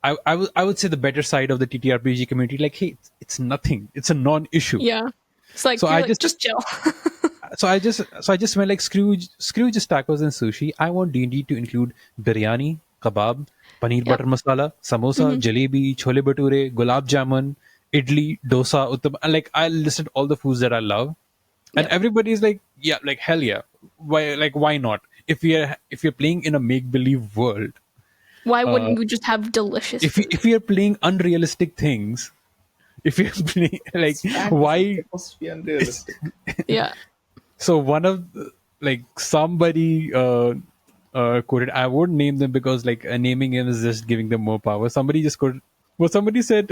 I would say the better side of the TTRPG community. Like, hey, it's nothing. It's a non-issue. Yeah. It's like, So you're I like, just chill. So I just went like screw just tacos and sushi. I want D&D to include biryani, kebab, paneer butter masala, samosa, jalebi, chole bhature, gulab jamun, idli, dosa, uttam. And like I listed all the foods that I love, and everybody's like, yeah, like hell yeah, why not? If you're playing in a make believe world, Why wouldn't you just have delicious food? if you're playing unrealistic things, if you're playing like why? It must be unrealistic. Yeah. So one of like somebody quoted. I won't name them because like naming him is just giving them more power. Somebody just quoted. Well, somebody said,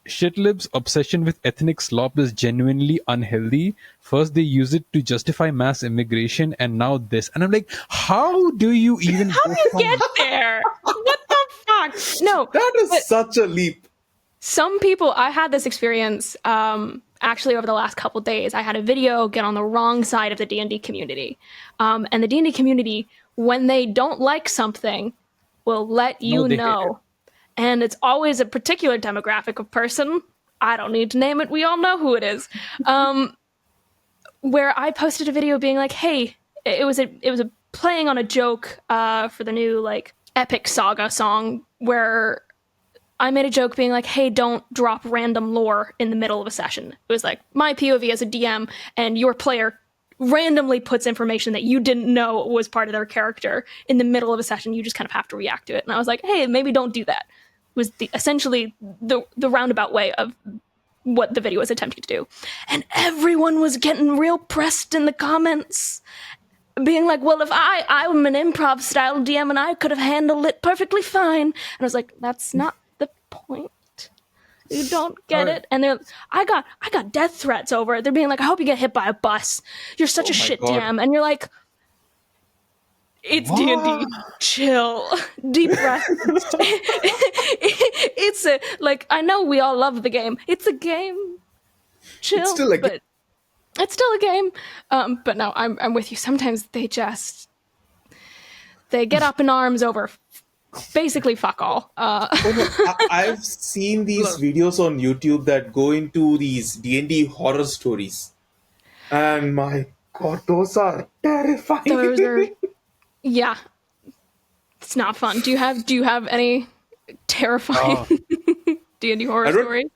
"Shitlib's obsession with ethnic slop is genuinely unhealthy. First, they use it to justify mass immigration, and now this." And I'm like, how do you even? How do you get there? What the fuck? No. That is such a leap. Some people, I had this experience actually over the last couple days. I had a video get on the wrong side of the D&D community. And the D&D community, when they don't like something, will let you they hate know. And it's always a particular demographic of person. I don't need to name it. We all know who it is. Where I posted a video being like, hey, it was a playing on a joke for the new like Epic Saga song where I made a joke being like, hey, don't drop random lore in the middle of a session. It was like my POV as a DM and your player randomly puts information that you didn't know was part of their character in the middle of a session. You just kind of have to react to it. And I was like, hey, maybe don't do that. It was essentially the roundabout way of what the video was attempting to do. And everyone was getting real pressed in the comments, being like, well, if I'm an improv style DM and I could have handled it perfectly fine. And I was like, that's not the point. You don't get it. And I got death threats over it. They're being like, I hope you get hit by a bus. You're such a shit God. DM. And you're like, it's D&D. Chill. Deep breath. It's a, like, I know we all love the game. It's a game. Chill. It's still a but it's still a game. But no, I'm with you. Sometimes they get up in arms over basically fuck all. I've seen these videos on YouTube that go into these D&D horror stories. And my God, those are terrifying. Those are, yeah, it's not fun. Do you have any terrifying D&D horror stories?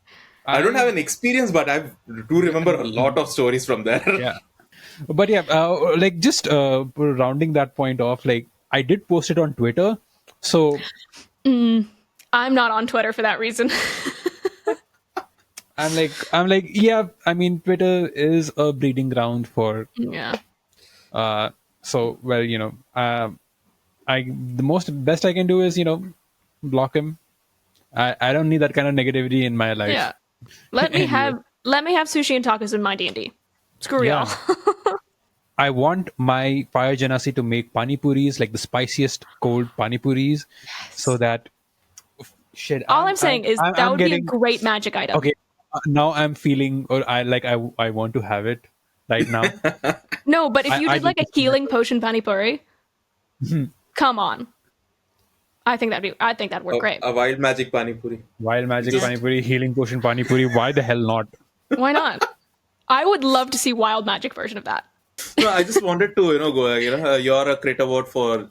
I don't have an experience, but I do remember a lot of stories from there. Yeah. But yeah, like just rounding that point off, like I did post it on Twitter. So I'm not on Twitter for that reason. I'm like, yeah, I mean, Twitter is a breeding ground for, Yeah. so, well, the best I can do is, block him. I don't need that kind of negativity in my life. Yeah. Let me have sushi and tacos in my D&D. Screw y'all. I want my Fire Janasi to make pani puris, like the spiciest cold pani puris, so that shit. All I'm saying is that would be a great magic item. Okay, now I'm feeling, or I want to have it right now. No, but if you did like a healing potion pani puri, come on. I think that'd work great. A wild magic pani puri. Wild magic pani puri, healing potion pani puri. Why the hell not? Why not? I would love to see wild magic version of that. No, I just wanted to, go, your CRiT award for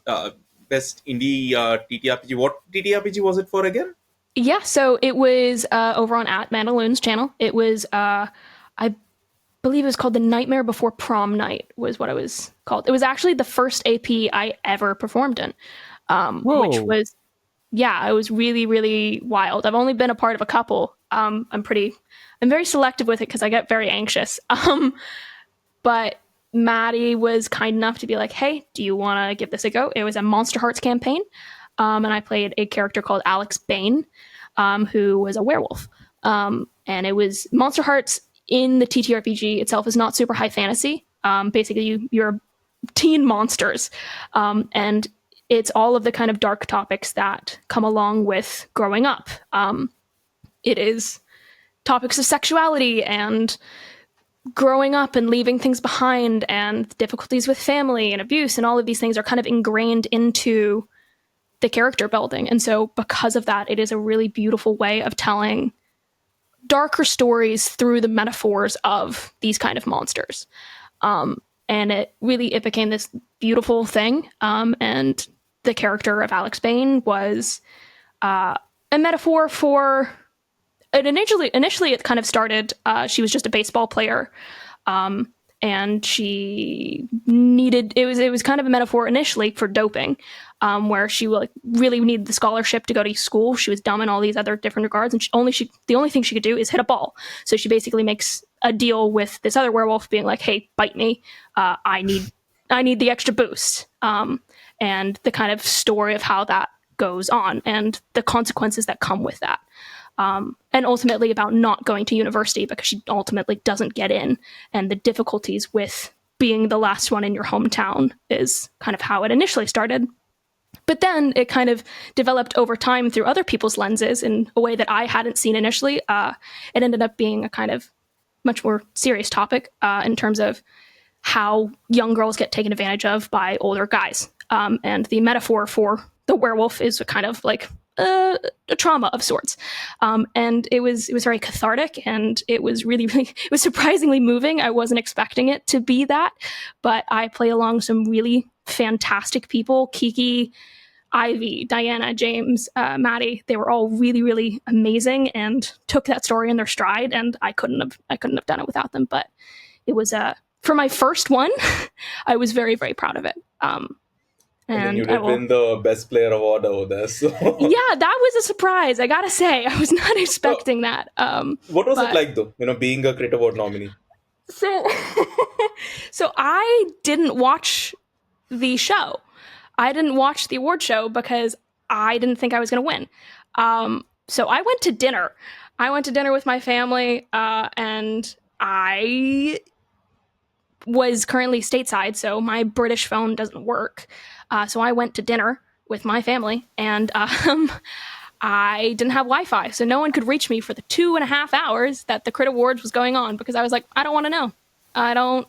best indie TTRPG. What TTRPG was it for again? Yeah, so it was over on @Mandaloon's channel. It was I believe it was called The Nightmare Before Prom Night was what it was called. It was actually the first AP I ever performed in, which Whoa. was, yeah, it was really, really wild. I've only been a part of a couple. I'm very selective with it because I get very anxious. But Maddie was kind enough to be like, hey, do you want to give this a go? It was a Monsterhearts campaign. And I played a character called Alex Bane, who was a werewolf. And it was Monsterhearts in the TTRPG itself is not super high fantasy. Basically, you're teen monsters. And it's all of the kind of dark topics that come along with growing up. It is topics of sexuality and growing up and leaving things behind and difficulties with family and abuse, and all of these things are kind of ingrained into the character building. And so because of that, it is a really beautiful way of telling darker stories through the metaphors of these kind of monsters. And it became this beautiful thing. And the character of Alex Bane was a metaphor for it. Initially it kind of started, she was just a baseball player. And she needed, it was kind of a metaphor initially for doping, where she really needed the scholarship to go to school. She was dumb in all these other different regards, and the only thing she could do is hit a ball. So she basically makes a deal with this other werewolf, being like, "Hey, bite me. I need the extra boost." And the kind of story of how that goes on and the consequences that come with that. And ultimately about not going to university because she ultimately doesn't get in, and the difficulties with being the last one in your hometown is kind of how it initially started. But then it kind of developed over time through other people's lenses in a way that I hadn't seen initially. It ended up being a kind of much more serious topic in terms of how young girls get taken advantage of by older guys. And the metaphor for the werewolf is a kind of like a trauma of sorts. And it was very cathartic, and it was it was surprisingly moving. I wasn't expecting it to be that, but I play along some really fantastic people. Kiki, Ivy, Diana, James, Maddie, they were all really, really amazing and took that story in their stride, and I couldn't have done it without them. But it was for my first one, I was very, very proud of it. And then you did win the Best Player Award over there. So yeah, that was a surprise. I gotta say, I was not expecting that. What was it like, though? Being a CRiT Award nominee. So I didn't watch the show. I didn't watch the award show because I didn't think I was going to win. So I went to dinner. I went to dinner with my family, and I was currently stateside, so my British phone doesn't work. So I went to dinner with my family, and I didn't have Wi-Fi, so no one could reach me for the 2.5 hours that the CRiT Awards was going on, because I was like, I don't want to know. I don't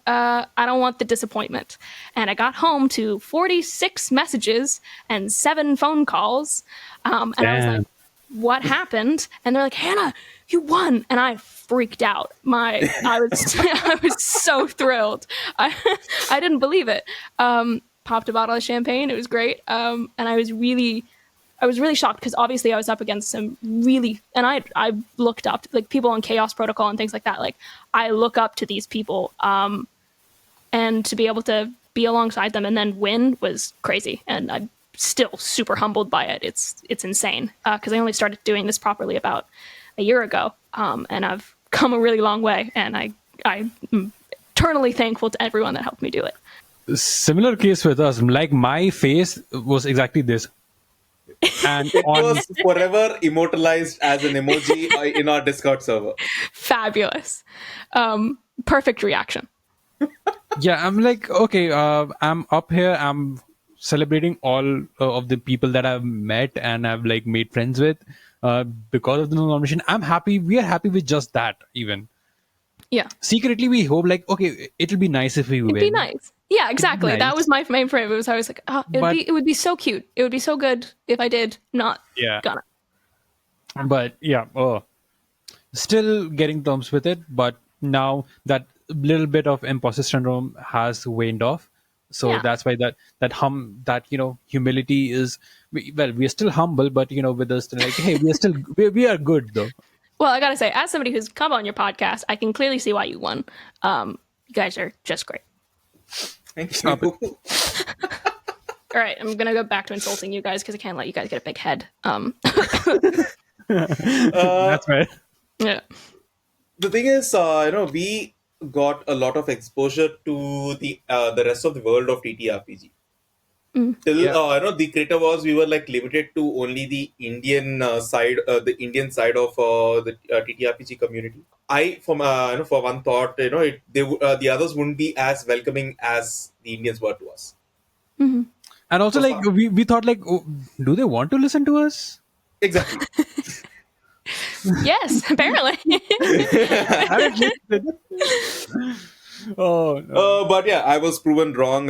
want the disappointment. And I got home to 46 messages and 7 phone calls. And I was like, what happened? And they're like, Hannah, you won. And I freaked out. I was so thrilled. I didn't believe it. Popped a bottle of champagne. It was great. And I was really shocked, because obviously I was up against some really, and I looked up to, like, people on Chaos Protocol and things like that. Like, I look up to these people, and to be able to be alongside them and then win was crazy. And I'm still super humbled by it. It's insane, because I only started doing this properly about a year ago, and I've come a really long way. And I'm eternally thankful to everyone that helped me do it. Similar case with us. Like, my face was exactly this. And it was forever immortalized as an emoji in our Discord server. Fabulous. Perfect reaction. Yeah, I'm like, okay, I'm up here. I'm celebrating all of the people that I've met and I've like made friends with because of the nomination. I'm happy. We are happy with just that, even. Yeah. Secretly, we hope, like, okay, it'll be nice if we win. It'd be nice. Yeah, exactly. Nice. That was my main frame. It was, I was like, it would be so cute. It would be so good if I did not gonna. But yeah, still getting terms with it. But now that little bit of imposter syndrome has waned off, so that's why that humility is. We are still humble, but with us, like, hey, we are good though. Well, I gotta say, as somebody who's come on your podcast, I can clearly see why you won. You guys are just great. Thank Stop you. All right, I'm gonna go back to insulting you guys because I can't let you guys get a big head. That's right. Yeah. The thing is, we got a lot of exposure to the rest of the world of TTRPG. Till Yeah. the creator was, we were like limited to only the Indian side of the TTRPG community. I, for one thought, the others wouldn't be as welcoming as the Indians were to us. And also, For like, some, we thought, like, oh, do they want to listen to us? exactly. Yes, apparently. Oh, no. But yeah, I was proven wrong.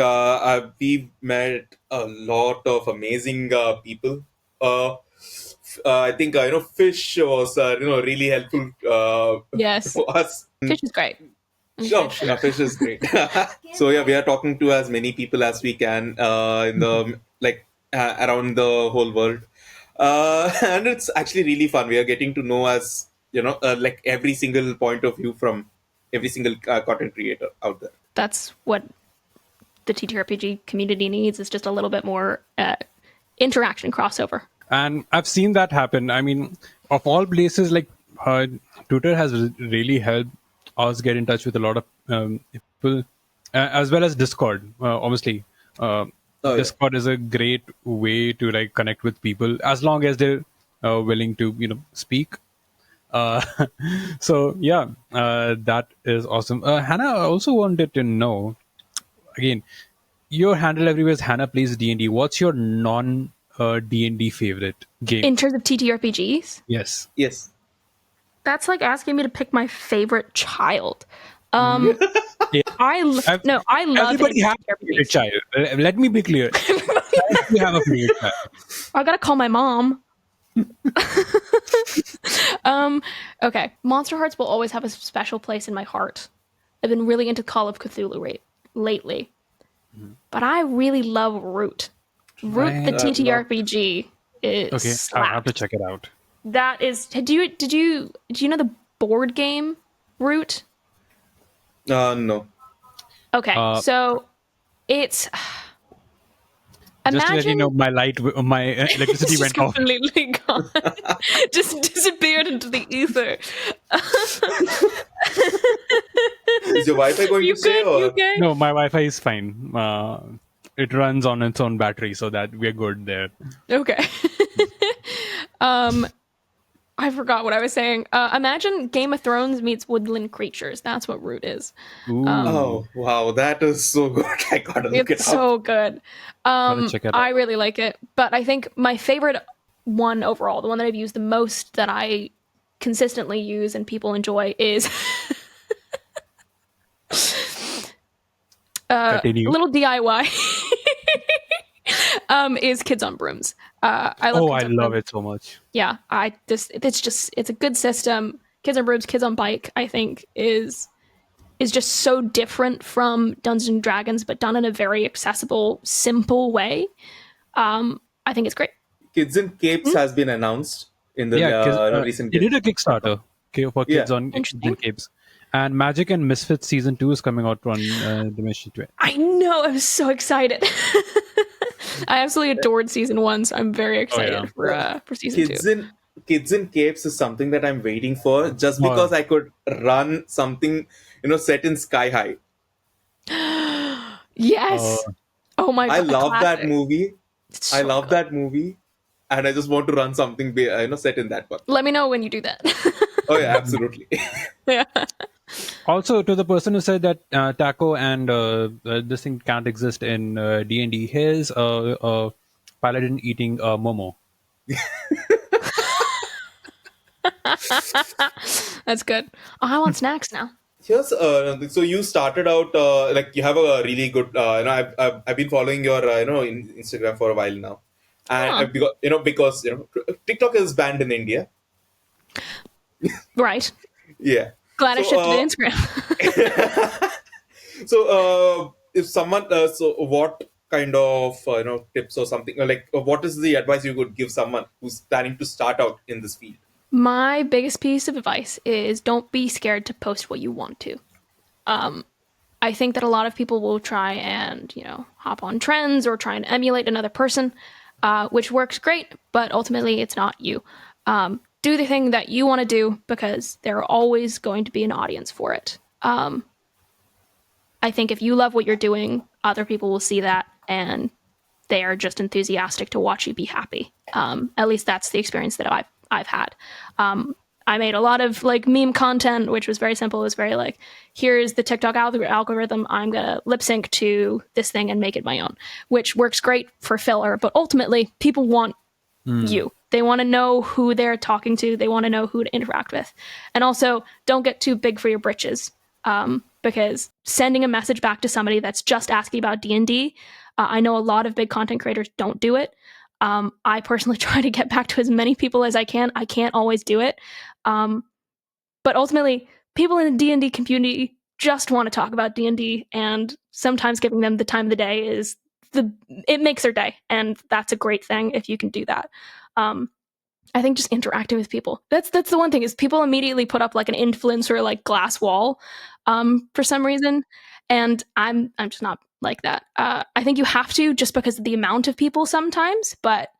We've met a lot of amazing people. I think Fish was really helpful Yes. to us. Fish is great. Sure, Fish is great. So yeah, we are talking to as many people as we can in the around the whole world, and it's actually really fun. We are getting to know as like every single point of view from every single content creator out there. That's what the TTRPG community needs, is just a little bit more interaction crossover. And I've seen that happen. I mean, of all places, like, Twitter has really helped us get in touch with a lot of people, as well as Discord. Obviously, Oh, yeah. Discord is a great way to like connect with people as long as they're willing to speak. Uh, so yeah, that is awesome. Hannah, I also wanted to know again. Your handle everywhere is Hannah plays D&D. What's your non D&D favorite game? In terms of TTRPGs, Yes. Yes. that's like asking me to pick my favorite child. Yeah. I love Everybody has a favorite TTRPGs. child. Let me be clear. You have a favorite child. I gotta call my mom. Okay, Monsterhearts will always have a special place in my heart. I've been really into Call of Cthulhu lately, but I really love Root. Root the Right. TTRPG is Okay, I'll have to slaps. check it out. That is. Did you know the board game Root? No. Okay, so it's Just to let you imagine know, my electricity it's just went off. completely gone, just disappeared into the ether. Is your Wi-Fi going You to stay good? or? You okay? No, my Wi-Fi is fine. It runs on its own battery, so that we're good there. Okay. I forgot what I was saying. Imagine Game of Thrones meets Woodland Creatures. That's what Root is. Ooh, Oh wow, that is so good. I gotta look It's it up. so good. gotta check it I out. really like it. But I think my favorite one overall, the one that I've used the most, that I consistently use and people enjoy, is a Continue. little DIY. Is Kids on Brooms. I love Oh, Kids I on love Brooms. it so much. Yeah, it's a good system. Kids on Brooms, Kids on Bike, I think is just so different from Dungeons and Dragons, but done in a very accessible, simple way. I think it's great. Kids in Capes has been announced in the Yeah, recent he game. did a Kickstarter for Yeah. kids on Interesting. Capes. And Magic and Misfits Season 2 is coming out on Dimension 2. I know, I'm so excited. I absolutely adored season 1, so I'm very excited for season 2. Kids in Capes is something that I'm waiting for, just Oh. because I could run something set in Sky High. Yes. Oh my god. I love that classic. movie. It's I so love good. that movie, and I just want to run something set in that one. Let me know when you do that. Oh yeah, absolutely. Yeah. Also, to the person who said that taco and this thing can't exist in D&D, here's a paladin eating momo. That's good. Oh, I want snacks now. Here's so you started out like you have a really good I've been following your Instagram for a while now, and Huh. because TikTok is banned in India. Right. Yeah. Glad I So, shifted to Instagram. So if someone so what kind of tips or something, like what is the advice you could give someone who's planning to start out in this field? My biggest piece of advice is don't be scared to post what you want to. I think that a lot of people will try and, hop on trends or try and emulate another person, which works great, but ultimately it's not you. Do the thing that you want to do because there are always going to be an audience for it. I think if you love what you're doing, other people will see that and they are just enthusiastic to watch you be happy. At least that's the experience that I've had. I made a lot of meme content, which was very simple. It was very here's the TikTok algorithm. I'm gonna lip sync to this thing and make it my own, which works great for filler. But ultimately, people want you. They want to know who they're talking to. They want to know who to interact with. And also, don't get too big for your britches, because sending a message back to somebody that's just asking about D&D, I know a lot of big content creators don't do it. I personally try to get back to as many people as I can. I can't always do it. But ultimately, people in the D&D community just want to talk about D&D, and sometimes giving them the time of the day it makes their day, and that's a great thing if you can do that. I think just interacting with people. That's the one thing is people immediately put up an influencer glass wall for some reason, and I'm just not like that. I think you have to just because of the amount of people sometimes, but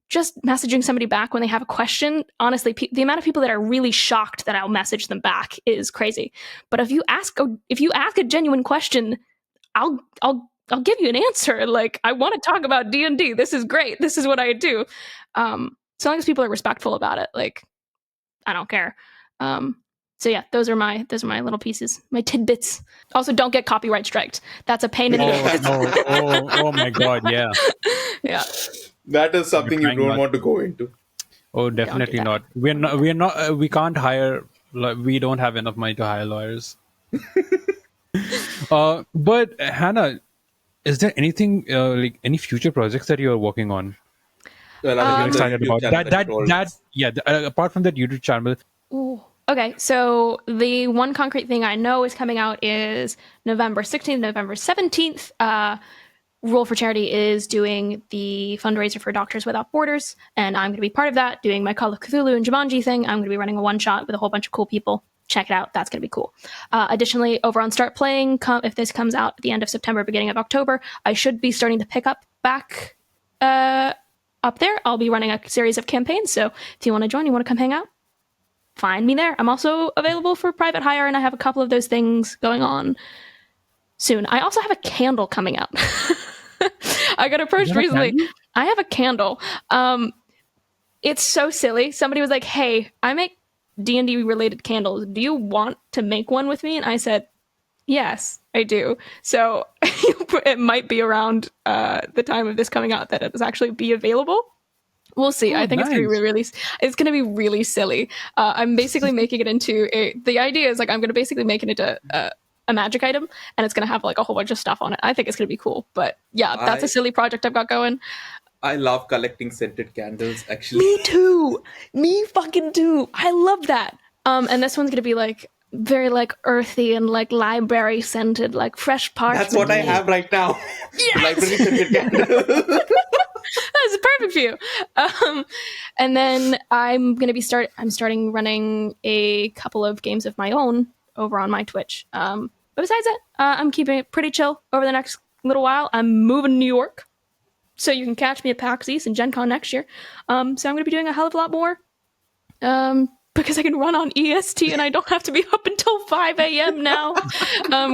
just messaging somebody back when they have a question, honestly, the amount of people that are really shocked that I'll message them back is crazy. But if you ask a genuine question, I'll give you an answer. I want to talk about D&D. This is great. This is what I do. So long as people are respectful about it, I don't care. So yeah, those are my little pieces, my tidbits. Also, don't get copyright striked. That's a pain in the ass. Oh my God, yeah. Yeah. That is something you don't want to go into. Oh, definitely not. We're not. We can't hire. We don't have enough money to hire lawyers. But Hannah, is there anything any future projects that you're working on? Well, You're excited about apart from that YouTube channel. Ooh. Okay, so the one concrete thing I know is coming out is November 16th, November 17th. Roll for Charity is doing the fundraiser for Doctors Without Borders, and I'm going to be part of that, doing my Call of Cthulhu and Jumanji thing. I'm going to be running a one-shot with a whole bunch of cool people. Check it out. That's going to be cool. Additionally, over on Start Playing, if this comes out at the end of September, beginning of October, I should be starting to pick up back up there. I'll be running a series of campaigns, so if you want to join, you want to come hang out, find me there. I'm also available for private hire, and I have a couple of those things going on soon. I also have a candle coming out. I got approached recently. I have a candle. It's so silly. Somebody was like, hey, I make D&D related candles. Do you want to make one with me? And I said, yes, I do. So it might be around the time of this coming out that it will actually be available. We'll see. I think it's going to be really silly. I'm basically making it into the idea is I'm going to basically make it into a magic item, and it's going to have a whole bunch of stuff on it. I think it's going to be cool. But yeah, that's a silly project I've got going. I love collecting scented candles, actually. Me too. Me fucking too. I love that. And this one's going to be very earthy and library scented, fresh parchment. That's what I have right now. Yes! Library scented candle. That's perfect for you. And then I'm going to be starting running a couple of games of my own over on my Twitch. But besides that, I'm keeping it pretty chill over the next little while. I'm moving to New York, so you can catch me at PAX East and Gen Con next year. So I'm going to be doing a hell of a lot more because I can run on EST and I don't have to be up until 5 a.m. now,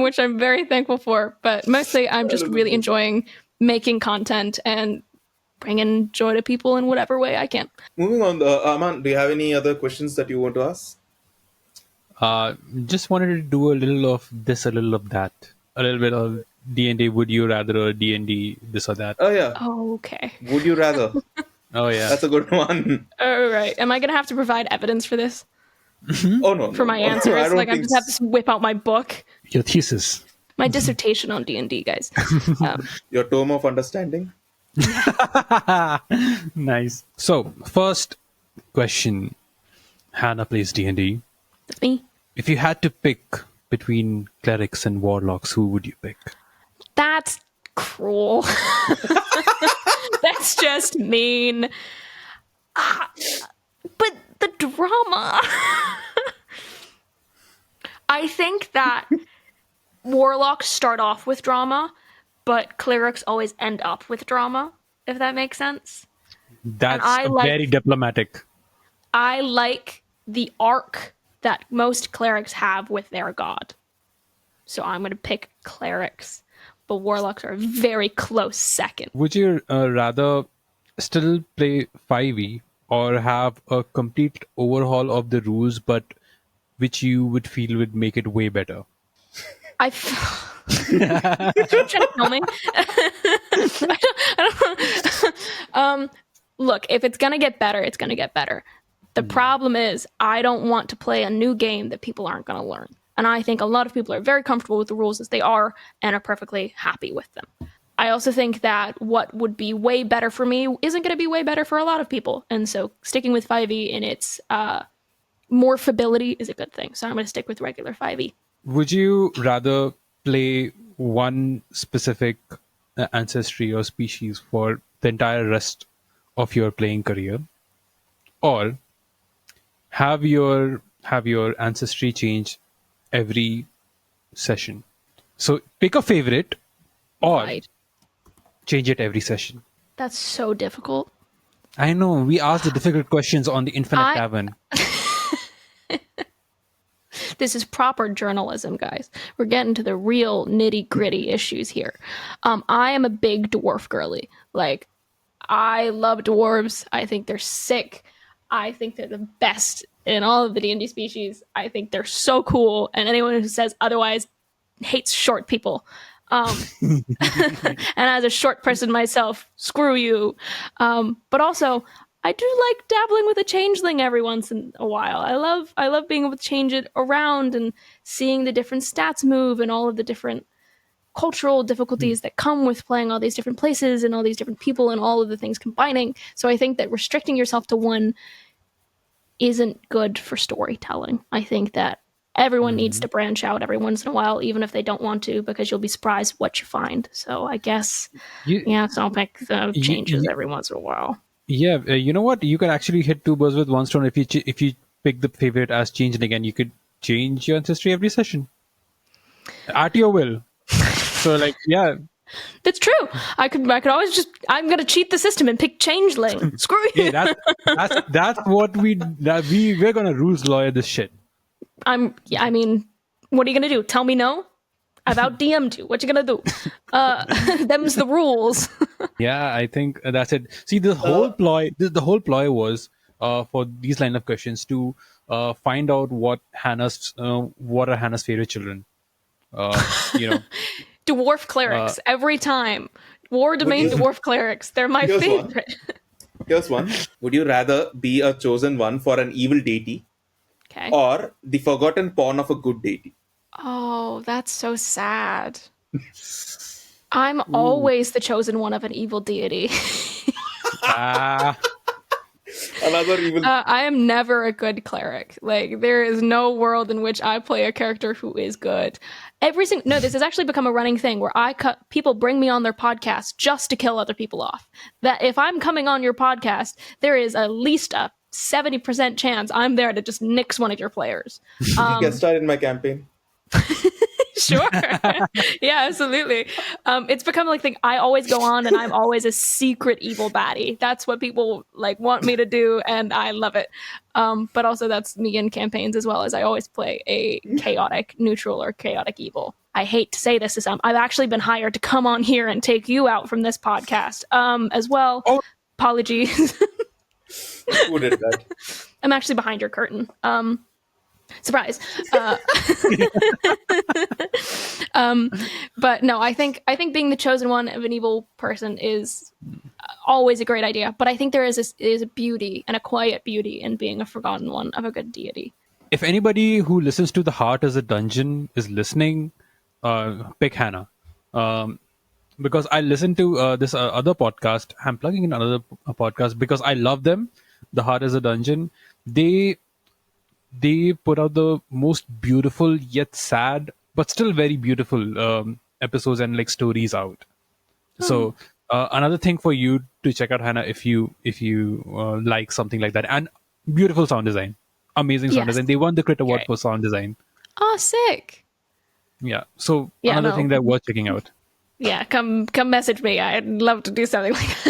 which I'm very thankful for. But mostly I'm just really enjoying making content and bringing joy to people in whatever way I can. Moving on, Amaan, do you have any other questions that you want to ask? Just wanted to do a little of this, a little of that, a little bit of D&D would you rather, or D&D this or that. Oh yeah. Oh, okay. Would you rather? Oh yeah. That's a good one. All right. Am I going to have to provide evidence for this? Oh no. For my answers? I just have to whip out my book. Your thesis. My dissertation on D&D, guys. Your tome of understanding. Nice. So, first question. Hannah plays D&D. That's me. If you had to pick between clerics and warlocks, who would you pick? That's cruel. That's just mean. But the drama. I think that warlocks start off with drama, but clerics always end up with drama, if that makes sense. That's very diplomatic. I like the arc that most clerics have with their god. So I'm going to pick clerics, but warlocks are a very close second. Would you rather still play 5e or have a complete overhaul of the rules, but which you would feel would make it way better? You're trying to kill me? Look, if it's going to get better, it's going to get better. The problem is I don't want to play a new game that people aren't going to learn. And I think a lot of people are very comfortable with the rules as they are and are perfectly happy with them. I also think that what would be way better for me isn't going to be way better for a lot of people. And so sticking with 5e in its morphability is a good thing. So I'm going to stick with regular 5e. Would you rather play one specific ancestry or species for the entire rest of your playing career, or have your ancestry change every session? So pick a favorite or Right. change it every session. That's so difficult. I know, we asked the difficult questions on the Infinite Tavern. This is proper journalism, guys. We're getting to the real nitty-gritty issues here. I am a big dwarf girly. Like, I love dwarves. I think they're sick. I think they're the best in all of the D&D species. I think they're so cool, and anyone who says otherwise hates short people. And as a short person myself, screw you. But also, I do like dabbling with a changeling every once in a while. I love being able to change it around and seeing the different stats move and all of the different cultural difficulties that come with playing all these different places and all these different people and all of the things combining. So I think that restricting yourself to one isn't good for storytelling. I think that everyone needs to branch out every once in a while, even if they don't want to, because you'll be surprised what you find. So I guess, so I'll pick the changes every once in a while. Yeah, you know what? You can actually hit two birds with one stone if you pick the favorite as changeling, and you could change your ancestry every session at your will. So, like, yeah, that's true. I could always just, I'm gonna cheat the system and pick changeling. Screw you. Yeah, that's what we're gonna rules lawyer this shit. I mean, what are you gonna do? Tell me no? I've out DM'd you. What you gonna do? Them's the rules. Yeah, I think that's it. See, the whole ploy was for these line of questions to find out what are Hannah's favorite children. Dwarf clerics every time. War domain dwarf clerics. They're my favorite. Here's one. Would you rather be a chosen one for an evil deity, or the forgotten pawn of a good deity? Oh, that's so sad. I'm always the chosen one of an evil deity. Another evil. I am never a good cleric. Like, there is no world in which I play a character who is good. No, this has actually become a running thing where people bring me on their podcast just to kill other people off. That if I'm coming on your podcast, there is at least a 70% chance I'm there to just nix one of your players. You get started in my campaign. Sure. Yeah, absolutely. It's become like I always go on and I'm always a secret evil baddie. That's what people want me to do, and I love it. But also that's me in campaigns as well, as I always play a chaotic neutral or chaotic evil. I hate to say this, I've actually been hired to come on here and take you out from this podcast as well. Oh. Apologies. Who did that? I'm actually behind your curtain. Surprise. But no, I think being the chosen one of an evil person is always a great idea. But I think there is a beauty and a quiet beauty in being a forgotten one of a good deity. If anybody who listens to The Heart as a Dungeon is listening, pick Hannah. Because I listen to this other podcast. I'm plugging in another podcast because I love them. The Heart as a Dungeon. They put out the most beautiful yet sad, but still very beautiful episodes and stories out. So another thing for you to check out, Hannah, if you like something like that. And Beautiful sound design, amazing sound Yes. design. They won the CRiT award Great. for sound design. Oh, sick. Yeah, so Yeah, another no. thing that worth checking out. Yeah, come message me. I'd love to do something like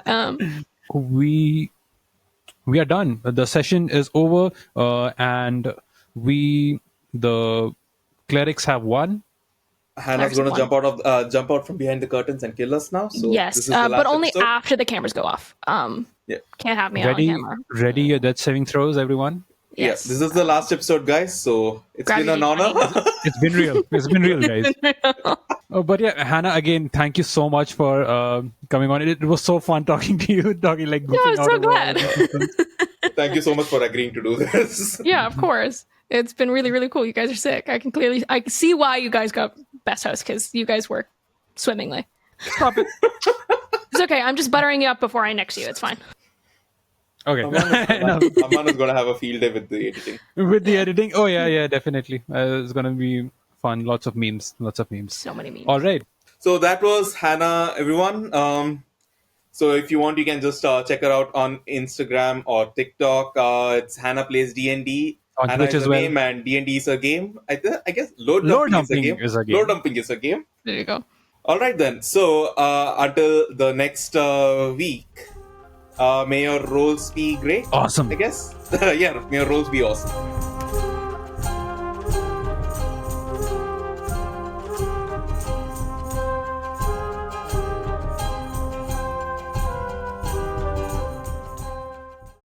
that. We are done. The session is over, and the clerics have won. Hannah's There's going to one. jump out from behind the curtains and kill us now. So Yes, this is the but last only episode. after the cameras go off. Yeah. Can't have me on Ready, camera. ready your death saving throws, everyone. Yeah, Yes. this is the last episode, guys. So it's Grab been your an honor. It's been real. It's been real, guys. But yeah, Hannah, again, thank you so much for coming on. It was so fun talking to you, talking like Yeah, goofing I'm out so over all glad. these things. Thank you so much for agreeing to do this. Yeah, of course. It's been really, really cool. You guys are sick. I can see why you guys got best host because you guys work swimmingly. Stop it. It's okay. I'm just buttering you up before I next you. It's fine. Okay. Amaan is going to have a field day with the editing. With the editing, oh yeah, definitely. It's gonna be fun. Lots of memes. So many memes. All right. So that was Hannah, everyone. So if you want, you can just check her out on Instagram or TikTok. It's Hannah Plays D&D. On Hannah Twitch is as a well. name and D&D is a game. I guess Load Load Dumping Dumping is a game. Load Dumping is a game. There you go. All right then. So until the next week, may your rolls be great. Awesome. I guess. Yeah, may your rolls be awesome.